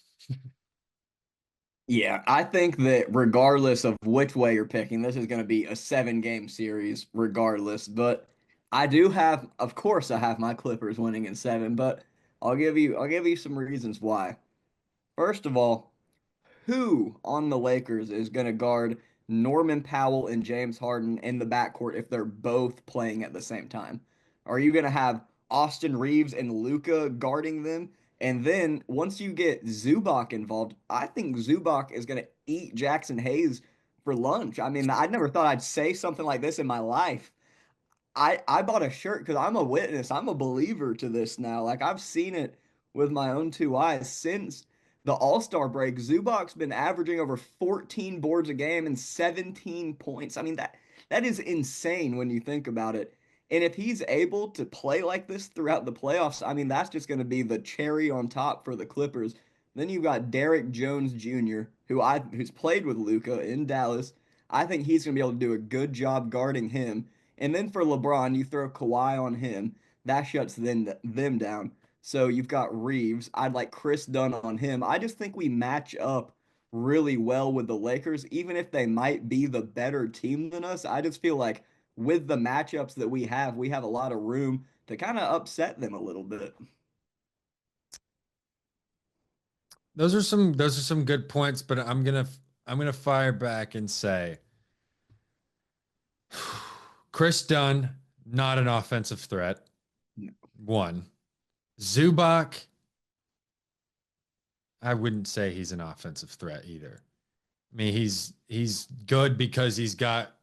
Yeah, I think that regardless of which way you're picking, this is going to be a 7-game series, regardless. But I do have, of course, I have my Clippers winning in 7, but I'll give you some reasons why. First of all, who on the Lakers is going to guard Norman Powell and James Harden in the backcourt if they're both playing at the same time? Are you going to have Austin Reeves and Luka guarding them? And then once you get Zubac involved, I think Zubac is going to eat Jackson Hayes for lunch. I mean, I never thought I'd say something like this in my life. I bought a shirt because I'm a witness. I'm a believer to this now. Like I've seen it with my own two eyes since the All-Star break. Zubac's been averaging over 14 boards a game and 17 points. I mean that is insane when you think about it. And if he's able to play like this throughout the playoffs, I mean that's just going to be the cherry on top for the Clippers. Then you've got Derrick Jones Jr., who's played with Luka in Dallas. I think he's going to be able to do a good job guarding him. And then for LeBron, you throw Kawhi on him. That shuts them down. So you've got Reeves. I'd like Chris Dunn on him. I just think we match up really well with the Lakers, even if they might be the better team than us. I just feel like with the matchups that we have a lot of room to kind of upset them a little bit. Those are some good points, but I'm gonna fire back and say Chris Dunn, not an offensive threat. One. Zubac, I wouldn't say he's an offensive threat either. I mean, he's good because he's got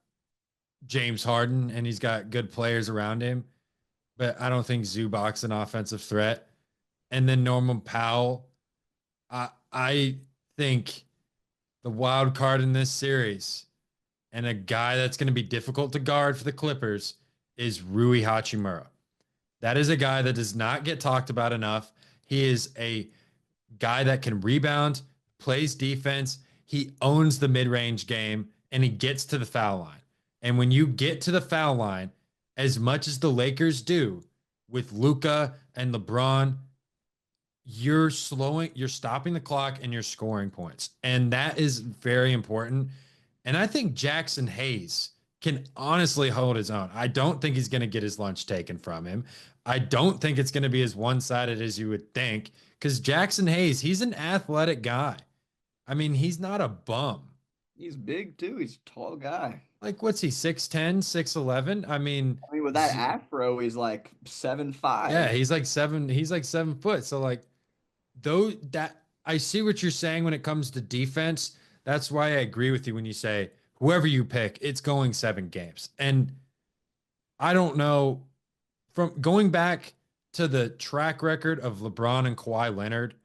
James Harden and he's got good players around him, but I don't think Zubac's an offensive threat. And then Norman Powell, I think the wild card in this series and a guy that's going to be difficult to guard for the Clippers is Rui Hachimura. That is a guy that does not get talked about enough. He is a guy that can rebound, plays defense. He owns the mid-range game and he gets to the foul line. And when you get to the foul line, as much as the Lakers do with Luka and LeBron, you're stopping the clock and you're scoring points. And that is very important. And I think Jackson Hayes can honestly hold his own. I don't think he's going to get his lunch taken from him. I don't think it's going to be as one-sided as you would think because Jackson Hayes, he's an athletic guy. I mean, he's not a bum. He's big too. He's a tall guy. Like, what's he, 6'10, 6'11? I mean, I mean, with that afro, he's like 7'5". yeah, he's like 7 foot. So like though that I see what you're saying when it comes to defense. That's why I agree with you when you say whoever you pick, it's going 7 games. And I don't know from going back to the track record of LeBron and Kawhi Leonard.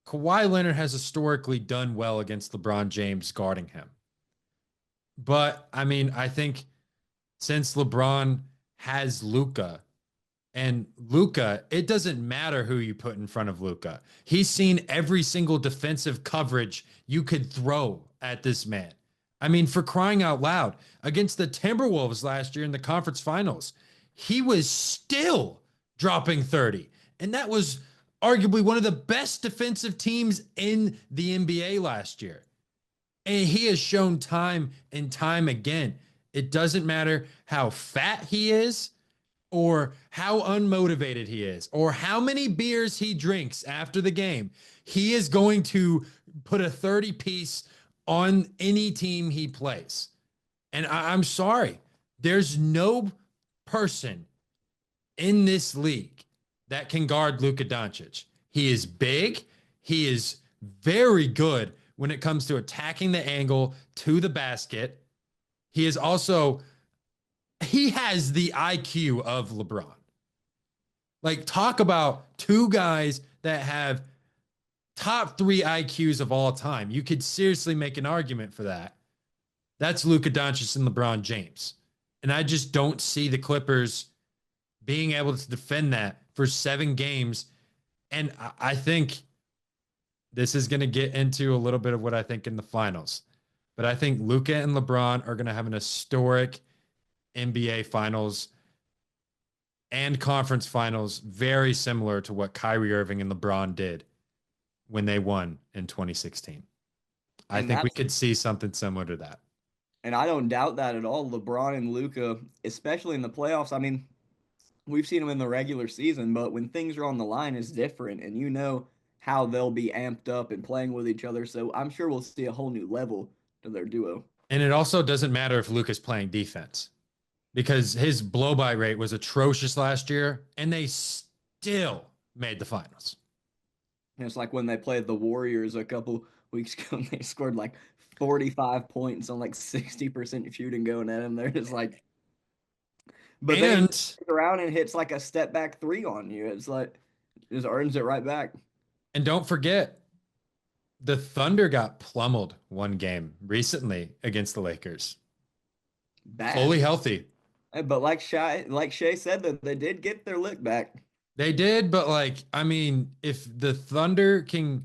Kawhi Leonard has historically done well against LeBron James guarding him. But I mean, I think since LeBron has Luka and Luka, it doesn't matter who you put in front of Luka. He's seen every single defensive coverage you could throw at this man. I mean, for crying out loud, against the Timberwolves last year in the conference finals, he was still dropping 30. And that was arguably one of the best defensive teams in the NBA last year. And he has shown time and time again. It doesn't matter how fat he is or how unmotivated he is or how many beers he drinks after the game. He is going to put a 30 piece on any team he plays. And I'm sorry, there's no person in this league that can guard Luka Doncic. He is big. He is very good when it comes to attacking the angle to the basket. He is also, he has the IQ of LeBron. Like, talk about two guys that have top 3 IQs of all time. You could seriously make an argument for that. That's Luka Doncic and LeBron James. And I just don't see the Clippers being able to defend that for 7 games. And I think this is going to get into a little bit of what I think in the finals. But I think Luka and LeBron are going to have an historic NBA finals and conference finals, very similar to what Kyrie Irving and LeBron did when they won in 2016. I think we could see something similar to that. And I don't doubt that at all. LeBron and Luka, especially in the playoffs. I mean, we've seen them in the regular season, but when things are on the line, it's different, and you know how they'll be amped up and playing with each other. So I'm sure we'll see a whole new level to their duo. And it also doesn't matter if Luka's playing defense because his blow by rate was atrocious last year, and they still made the finals. And it's like when they played the Warriors a couple weeks ago, and they scored like 45 points on like 60% shooting going at them. They're just like, but then he And turns around and hits like a step back three on you. It's like, just earns it right back. don't forget, the Thunder got pummeled one game recently against the Lakers. Bad. Fully healthy. But like Shay said, that they did get their lick back. They did, but like, I mean, if the Thunder can,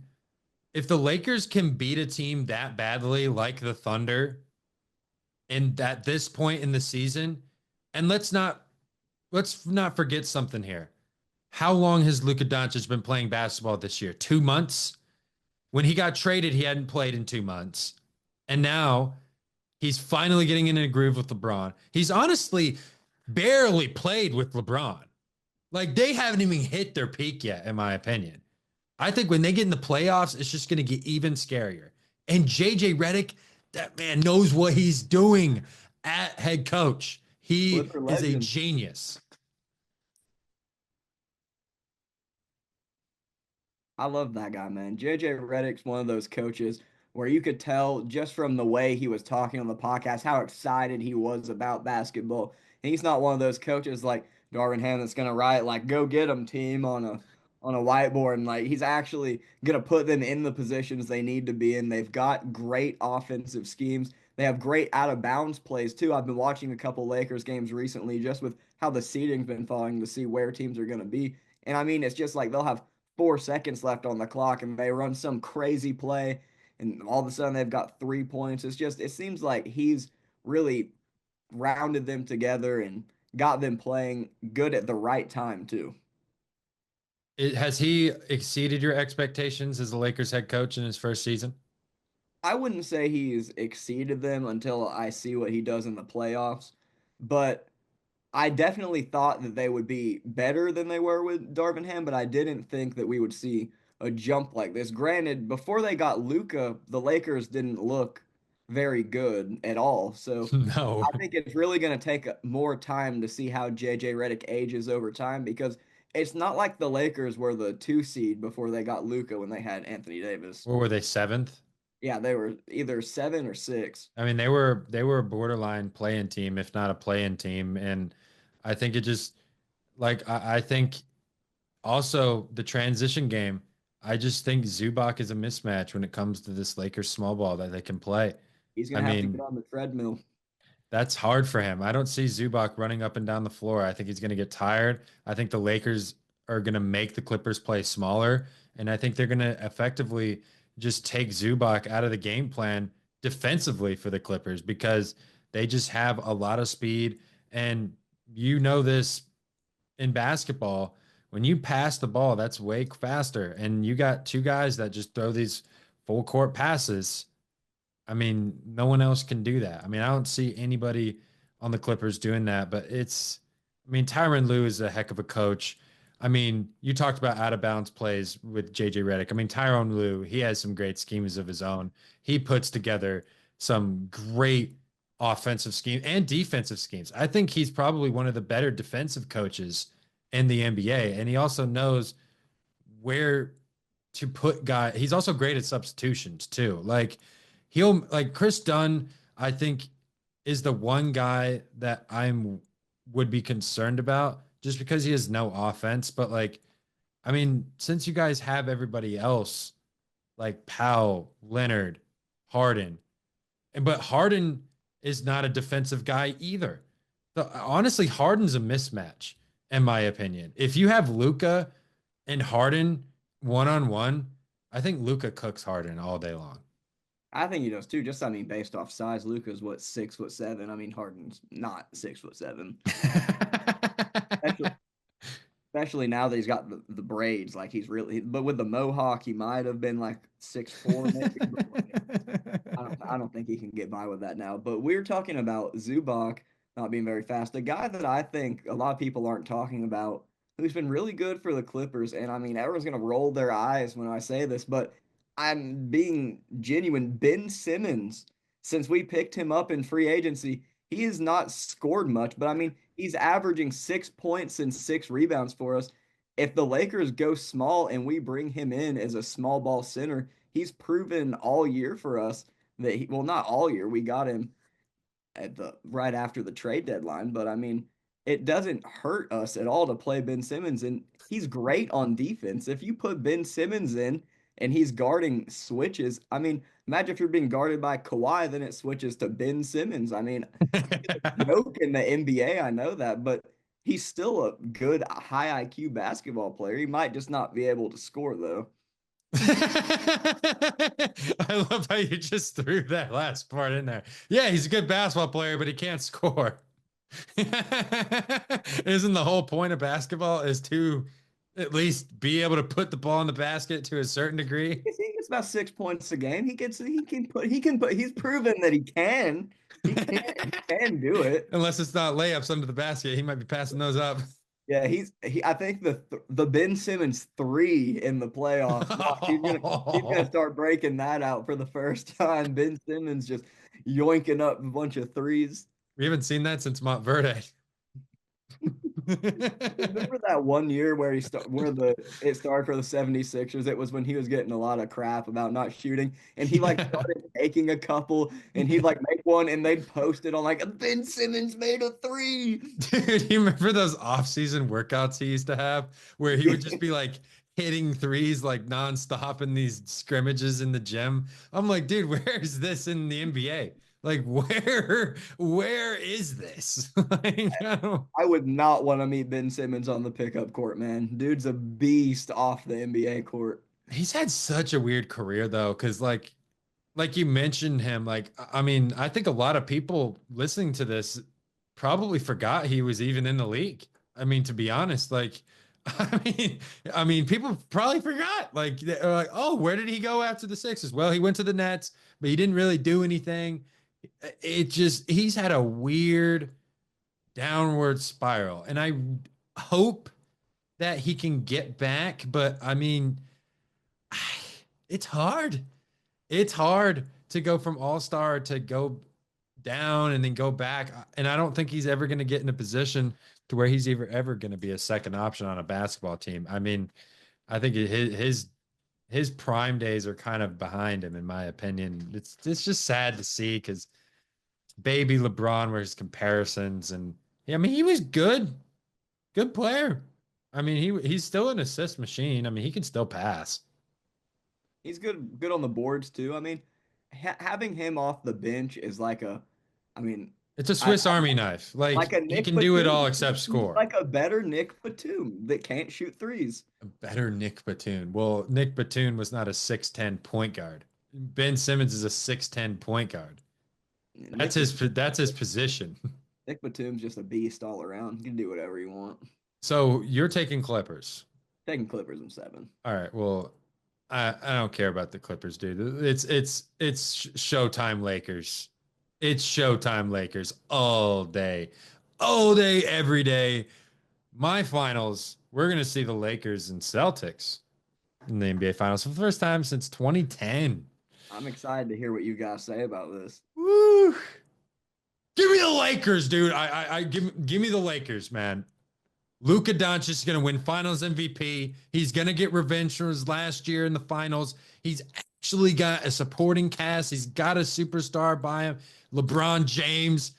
if the Lakers can beat a team that badly like the Thunder, and at this point in the season, and let's not forget something here. How long has Luka Doncic been playing basketball this year? 2 months? When he got traded, he hadn't played in 2 months. And now he's finally getting in a groove with LeBron. He's honestly barely played with LeBron. Like they haven't even hit their peak yet, in my opinion. I think when they get in the playoffs, it's just going to get even scarier. And JJ Redick, that man knows what he's doing at head coach. He Clipper is a legend. genius. I love that guy, man. JJ Redick's one of those coaches where you could tell just from the way he was talking on the podcast how excited he was about basketball. And he's not one of those coaches like Darvin Ham that's gonna write like "Go get 'em, team" on a whiteboard, and like he's actually gonna put them in the positions they need to be in. They've got great offensive schemes. They have great out of bounds plays too. I've been watching a couple Lakers games recently just with how the seeding's been falling to see where teams are gonna be. And I mean, it's just like they'll have 4 seconds left on the clock and they run some crazy play and all of a sudden they've got 3 points. It's just, it seems like he's really rounded them together and got them playing good at the right time too. Has he exceeded your expectations as the Lakers head coach in his first season? I wouldn't say he's exceeded them until I see what he does in the playoffs, but I definitely thought that they would be better than they were with Darvin Ham, but I didn't think that we would see a jump like this. Granted, before they got Luka, the Lakers didn't look very good at all. So No. I think it's really going to take more time to see how JJ Redick ages over time because it's not like the Lakers were the 2 seed before they got Luka when they had Anthony Davis. Or were they seventh? Yeah, they were either 7 or 6. I mean, they were a borderline play-in team, if not a play-in team. And I think it just like I think also the transition game, I just think Zubac is a mismatch when it comes to this Lakers small ball that they can play. He's I going to have to mean, get on the treadmill. that's hard for him. I don't see Zubac running up and down the floor. I think he's going to get tired. I think the Lakers are going to make the Clippers play smaller, and I think they're going to effectively just take Zubac out of the game plan defensively for the Clippers because they just have a lot of speed. And you know this in basketball, when you pass the ball, that's way faster. And you got two guys that just throw these full court passes. I mean, no one else can do that. I mean, I don't see anybody on the Clippers doing that, but I mean, Tyronn Lue is a heck of a coach. I mean, you talked about out of bounds plays with JJ Redick. I mean, Tyronn Lue, he has some great schemes of his own. He puts together some great offensive schemes and defensive schemes. I think he's probably one of the better defensive coaches in the NBA. And he also knows where to put guys. He's also great at substitutions too. Like Chris Dunn, I think is the one guy that would be concerned about just because he has no offense. But like, I mean, since you guys have everybody else, like Powell, Leonard, Harden, but Harden is not a defensive guy either. Honestly, Harden's a mismatch, in my opinion. If you have Luka and Harden one-on-one, I think Luka cooks Harden all day long. I think he does too. Just I mean, based off size, Luka's what 6'7". I mean, Harden's not 6'7". Especially, especially now that he's got the braids, like he's really. But with the mohawk, he might have been like 6'4" maybe. But like, I don't think he can get by with that now. But we're talking about Zubac. not being very fast. The guy that I think a lot of people aren't talking about, who's been really good for the Clippers, and I mean, everyone's gonna roll their eyes when I say this, but I'm being genuine. Ben Simmons, since we picked him up in free agency, he has not scored much, but I mean, he's averaging 6 points and 6 rebounds for us. If the Lakers go small and we bring him in as a small ball center, he's proven all year for us that he, well, not all year. We got him at the right after the trade deadline, but I mean, it doesn't hurt us at all to play Ben Simmons, and he's great on defense. If you put Ben Simmons in and he's guarding switches, I mean, imagine if you're being guarded by Kawhi, then it switches to Ben Simmons. I mean, joke in the NBA, I know that, but he's still a good high IQ basketball player. He might just not be able to score though. I love how you just threw that last part in there. Yeah, he's a good basketball player, but he can't score. Isn't the whole point of basketball is to at least be able to put the ball in the basket to a certain degree? He gets about 6 points a game. He's proven that he can do it. Unless it's not layups under the basket, he might be passing those up. Yeah, I think the Ben Simmons three in the playoffs. He's gonna start breaking that out for the first time. Ben Simmons just yoinking up a bunch of threes. We haven't seen that since Montverde. Remember that one year where it started for the 76ers? It was when he was getting a lot of crap about not shooting, and he like started taking a couple, and he'd like make one, and they'd post it on like Ben Simmons made a three. Dude, you remember those off-season workouts he used to have where he would just be like hitting threes like nonstop in these scrimmages in the gym? I'm like, dude, where is this in the NBA? Like, where is this? Like, I would not want to meet Ben Simmons on the pickup court, man. Dude's a beast off the NBA court. he's had such a weird career though, because like you mentioned him, like I mean, I think a lot of people listening to this probably forgot he was even in the league. I mean, to be honest, like I mean, people probably forgot. Like they're like, oh, where did he go after the Sixers? Well, he went to the Nets, but he didn't really do anything. It just he's had a weird downward spiral, and I hope that he can get back. But I mean, it's hard. It's hard to go from all-star to go down and then go back. And I don't think he's ever going to get in a position to where he's ever going to be a second option on a basketball team. I mean, I think his prime days are kind of behind him, in my opinion. It's just sad to see because baby LeBron were his comparisons, and yeah, I mean he was good player. I mean he's still an assist machine. I mean he can still pass. He's good on the boards too. I mean, having him off the bench is like I mean, It's a I, Swiss Army knife. like Like a he Nick can do it all Batum. except He's score. like a better Nick Batum that can't shoot threes. A better Nick Batum. Well, Nick Batum was not a 6'10" point guard. Ben Simmons is a 6'10" point guard. Nick That's his position. Nick Batum's just a beast all around. He can do whatever you want. So you're taking Clippers. Taking Clippers in 7. All right. Well, I don't care about the Clippers, dude. It's Showtime Lakers. It's Showtime Lakers all day, every day. My finals, we're gonna see the Lakers and Celtics in the NBA Finals for the first time since 2010. I'm excited to hear what you guys say about this. Woo! Give me the Lakers, dude. I give me the Lakers, man. Luka Doncic is going to win Finals MVP. He's going to get revenge from his last year in the Finals. He's actually got a supporting cast. He's got a superstar by him. LeBron James.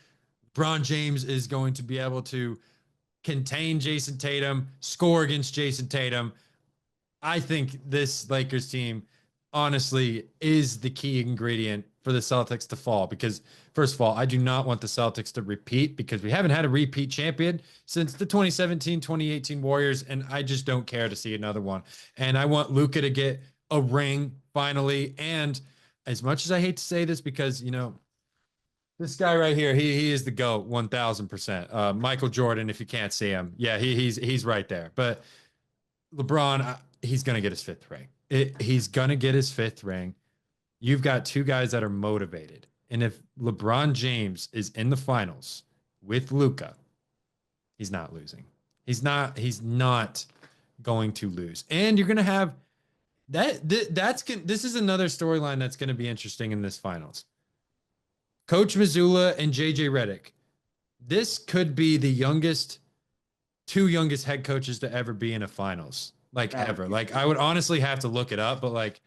LeBron James is going to be able to contain Jason Tatum, score against Jason Tatum. I think this Lakers team, honestly, is the key ingredient for the Celtics to fall because, first of all, I do not want the Celtics to repeat because we haven't had a repeat champion since the 2017-2018 Warriors, and I just don't care to see another one. And I want Luka to get a ring finally. And as much as I hate to say this because, you know, this guy right here, he is the GOAT 1000%. Michael Jordan, if you can't see him. Yeah, he's right there. But LeBron, he's going to get his 5th ring. He's going to get his 5th ring. You've got two guys that are motivated. And if LeBron James is in the finals with Luka, he's not losing. He's not going to lose. And you're going to have this is another storyline that's going to be interesting in this finals. Coach Missoula and JJ Redick. This could be the two youngest head coaches to ever be in a finals, like ever. Like I would honestly have to look it up, but like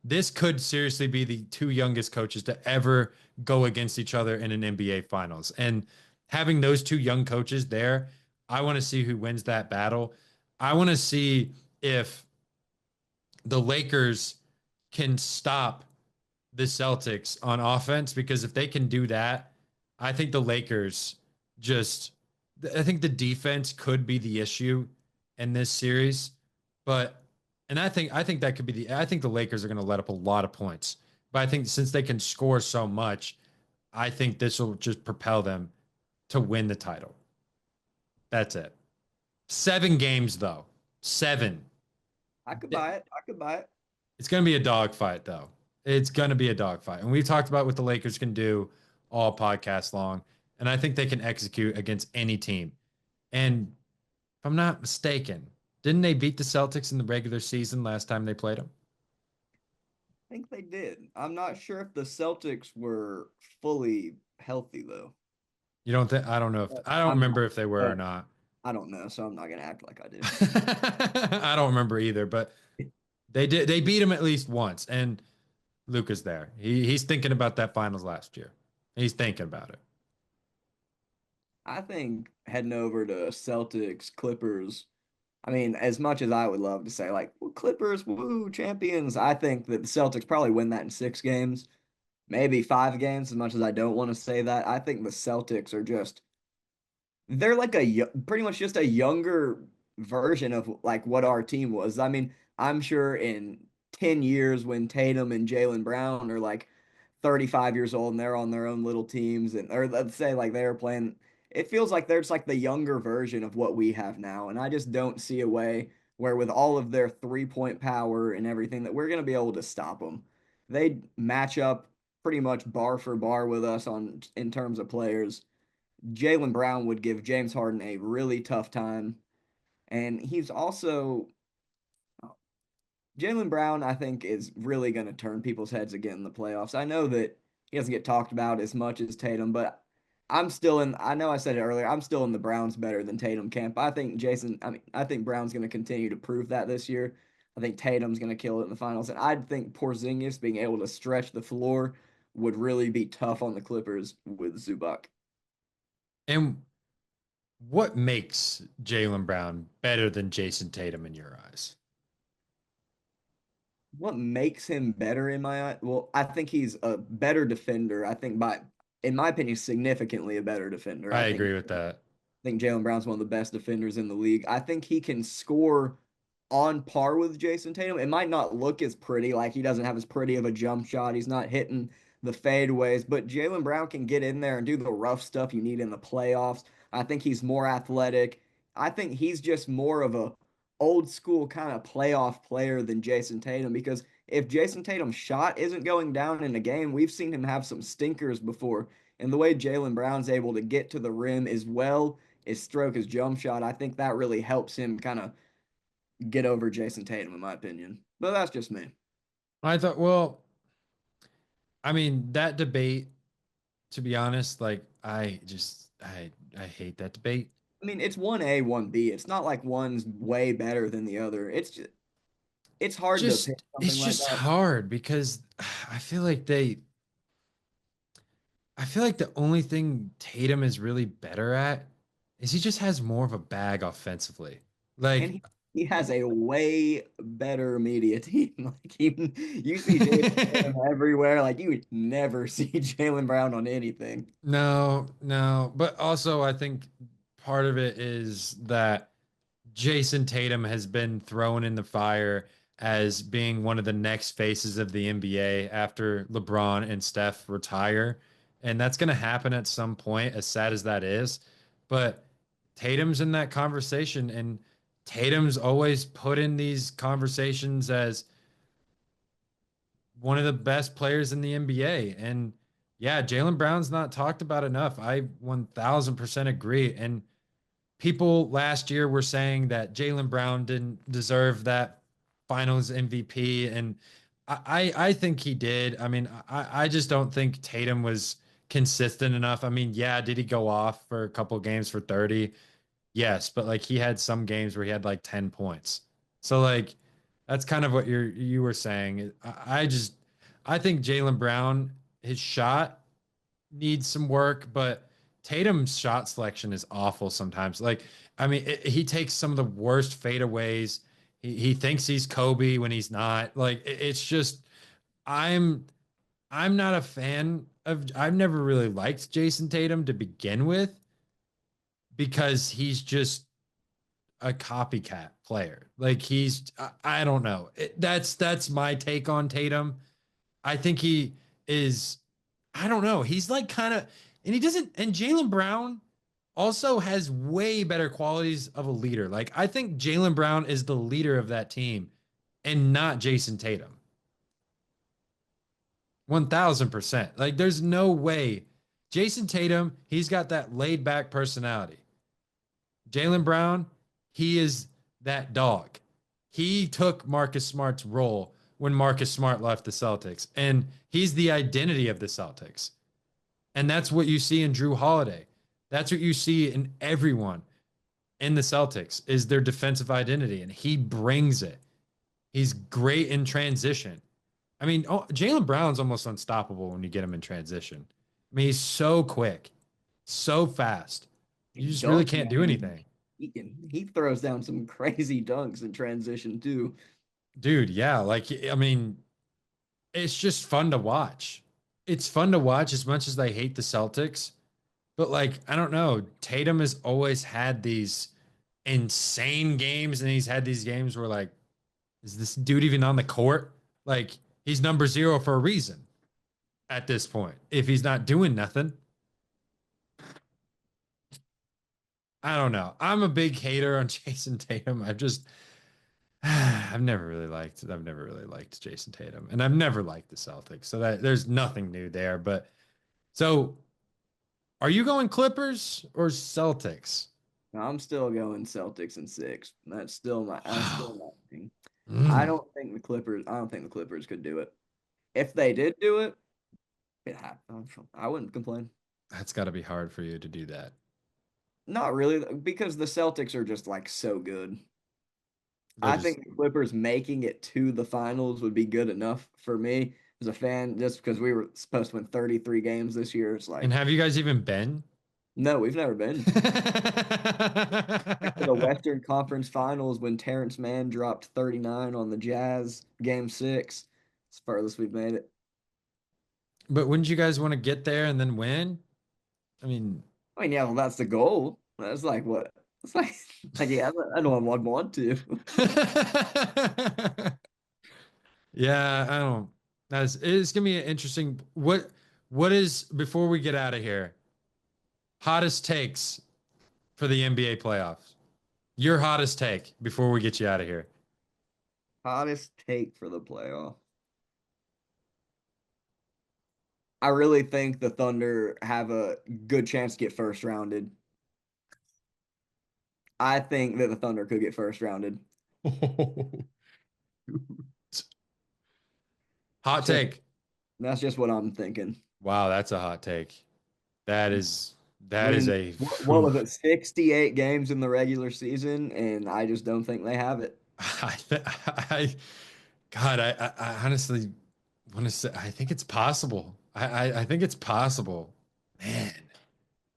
this could seriously be the two youngest coaches to ever go against each other in an NBA finals. And having those two young coaches there, I want to see who wins that battle. I want to see if the Lakers can stop the Celtics on offense, because if they can do that, I think the Lakers I think the defense could be the issue in this series. But and I think that could be I think the Lakers are going to let up a lot of points. But I think since they can score so much, I think this will just propel them to win the title. That's it. 7 games though. 7. I could buy it. I could buy it. It's going to be a dogfight, though. It's going to be a dogfight. And we've talked about what the Lakers can do all podcast long. And I think they can execute against any team. And if I'm not mistaken, didn't they beat the Celtics in the regular season last time they played them? I think they did. I'm not sure if the Celtics were fully healthy, though. You don't think? I don't know. I don't remember if they were or not. I don't know, so I'm not going to act like I do. I don't remember either, but they did. They beat him at least once. And Luka's there. He's thinking about that finals last year. He's thinking about it. I think heading over to Celtics, Clippers, I mean, as much as I would love to say, like, well, Clippers, woo, champions, I think that the Celtics probably win that in 6 games, maybe 5 games, as much as I don't want to say that. I think the Celtics are just, they're like pretty much just a younger version of like what our team was. I mean, I'm sure in 10 years when Tatum and Jaylen Brown are like 35 years old and they're on their own little teams, and or let's say like they're playing, it feels like there's like the younger version of what we have now. And I just don't see a way where with all of their 3-point power and everything that we're going to be able to stop them. They match up pretty much bar for bar with us on in terms of players. Jaylen Brown would give James Harden a really tough time. And he's also Jaylen Brown, I think, is really going to turn people's heads again in the playoffs. I know that he doesn't get talked about as much as Tatum, but I know I said it earlier, I'm still in the Browns better than Tatum camp. I think Brown's going to continue to prove that this year. I think Tatum's going to kill it in the finals. And I think Porzingis being able to stretch the floor would really be tough on the Clippers with Zubac. And what makes Jaylen Brown better than Jason Tatum in your eyes? What makes him better in my eye? Well, I think he's a better defender. I think in my opinion, significantly a better defender. I agree with that. I think Jaylen Brown's one of the best defenders in the league. I think he can score on par with Jason Tatum. It might not look as pretty, like he doesn't have as pretty of a jump shot. He's not hitting the fadeaways, but Jaylen Brown can get in there and do the rough stuff you need in the playoffs. I think he's more athletic. I think he's just more of a old school kind of playoff player than Jason Tatum, because if Jason Tatum's shot isn't going down in a game, we've seen him have some stinkers before. And the way Jaylen Brown's able to get to the rim as well as stroke his jump shot, I think that really helps him kind of get over Jason Tatum, in my opinion. But that's just me. I thought, well, I mean, that debate, to be honest, like I hate that debate. I mean, it's 1A, 1B. It's not like one's way better than the other. It's hard to pick something it's like just that. hard because I feel like the only thing Tatum is really better at is he just has more of a bag offensively. Like, And he has a way better media team. Like you see Jason Tatum everywhere. Like you would never see Jaylen Brown on anything. no, but also I think part of it is that Jason Tatum has been thrown in the fire as being one of the next faces of the NBA after LeBron and Steph retire. And that's going to happen at some point, as sad as that is. But Tatum's in that conversation, and Tatum's always put in these conversations as one of the best players in the NBA. And Yeah, Jaylen Brown's not talked about enough. I 1000% agree. And people last year were saying that Jaylen Brown didn't deserve that finals MVP. And I think he did. I mean, I just don't think Tatum was consistent enough. I mean, yeah, did he go off for a couple games for 30? Yes, but like he had some games where he had like 10 points. So like that's kind of what you were saying. I think Jaylen Brown, his shot needs some work, but Tatum's shot selection is awful sometimes. Like, I mean, he takes some of the worst fadeaways. He thinks he's Kobe when he's not. Like, it's just I'm I'm not a fan of. I've never really liked Jason Tatum to begin with because he's just a copycat player. Like I don't know. That's my take on Tatum. I think he is. I don't know. He's like kind of, and he doesn't. And Jaylen Brown also has way better qualities of a leader. Like I think Jaylen Brown is the leader of that team, and not Jason Tatum. 1000%. Like there's no way. Jason Tatum, he's got that laid back personality. Jaylen Brown, he is that dog. He took Marcus Smart's role when Marcus Smart left the Celtics, and he's the identity of the Celtics. And that's what you see in Drew Holiday. That's what you see in everyone in the Celtics is their defensive identity, and he brings it. He's great in transition. I mean, Jaylen Brown's almost unstoppable when you get him in transition. I mean, he's so quick, so fast. You just really Dunk, can't do man. anything. He throws down some crazy dunks in transition too. Dude, yeah. Like, I mean, it's just fun to watch. It's fun to watch as much as I hate the Celtics. But, like, I don't know. Tatum has always had these insane games, and he's had these games where, like, is this dude even on the court? Like, he's number 0 for a reason at this point. If he's not doing nothing, I don't know. I'm a big hater on Jason Tatum. I've never really liked Jason Tatum, and I've never liked the Celtics. So that there's nothing new there. But so are you going Clippers or Celtics? I'm still going Celtics in 6. That's still my thing. Mm, I don't think the Clippers could do it. If they did do it, I wouldn't complain. that's got to be hard for you to do that. Not really, because the Celtics are just like so good. They're I just think the Clippers making it to the finals would be good enough for me as a fan, just because we were supposed to win 33 games this year. It's and like, have you guys even been? no, we've never been. To the Western Conference Finals when Terrence Mann dropped 39 on the Jazz, game 6. It's the furthest we've made it. But wouldn't you guys want to get there and then win? I mean, I mean, yeah, well, that's the goal. That's like what? It's like yeah, I don't want to. yeah, I don't. It's gonna be an interesting. What is before we get out of here? Hottest takes for the NBA playoffs. Your hottest take before we get you out of here. Hottest take for the playoff. I really think the Thunder have a good chance to get first rounded. I think that the Thunder could get first rounded. Hot Just, take. that's just what I'm thinking. Wow, that's a hot take. That is that is Win, a what was it, 68 games in the regular season, and I just don't think they have it. I God, I honestly want to say I think it's possible. I think it's possible. Man,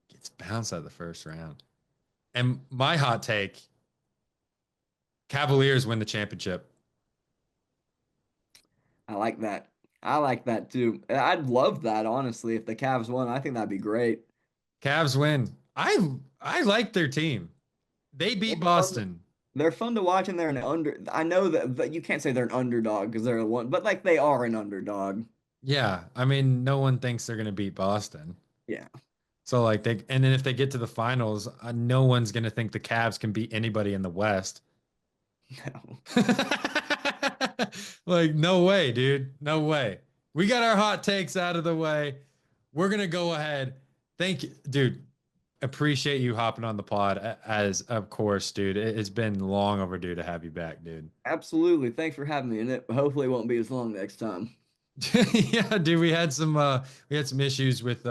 gets bounced out of the first round. And my hot take, Cavaliers win the championship. I like that. I like that too. I'd love that, honestly, if the Cavs won. I think that'd be great. Cavs win. I like their team. They They're beat fun, Boston. they're fun to watch, and they're an under. I know that you can't say they're an underdog because they're a one, but like they are an underdog. Yeah, I mean, no one thinks they're gonna beat Boston. Yeah. So like and then if they get to the finals, no one's gonna think the Cavs can beat anybody in the West. No. Like, no way, dude. No way. We got our hot takes out of the way. we're gonna go ahead. Thank you, dude. Appreciate you hopping on the pod, as of course, dude. It's been long overdue to have you back, dude. Absolutely. Thanks for having me, and it hopefully won't be as long next time. Yeah, dude. We had some issues with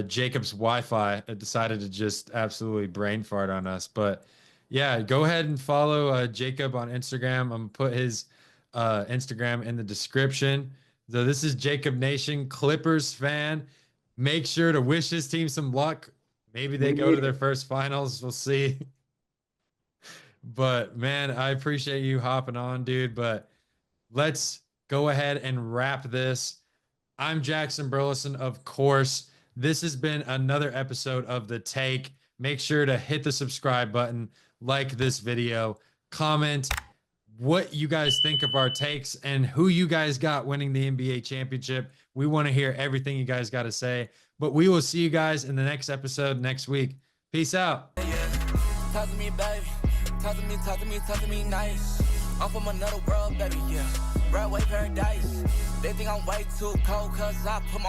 Jacob's Wi-Fi. It decided to just absolutely brain fart on us. But yeah, go ahead and follow Jacob on Instagram. I'm gonna put his Instagram in the description. So this is Jacob Nation, Clippers fan. Make sure to wish his team some luck. Maybe they go to their first finals. We'll see. But man, I appreciate you hopping on, dude. But let's go ahead and wrap this. I'm Jackson Burleson, of course. This has been another episode of The Take. Make sure to hit the subscribe button, like this video, comment what you guys think of our takes and who you guys got winning the NBA championship. We want to hear everything you guys got to say. But we will see you guys in the next episode next week. Peace out. Talk to me, baby. Talk to me, talk to me, talk to me nice. I'm from another world, baby, yeah. Broadway paradise. They think I'm way too cold, cause I put my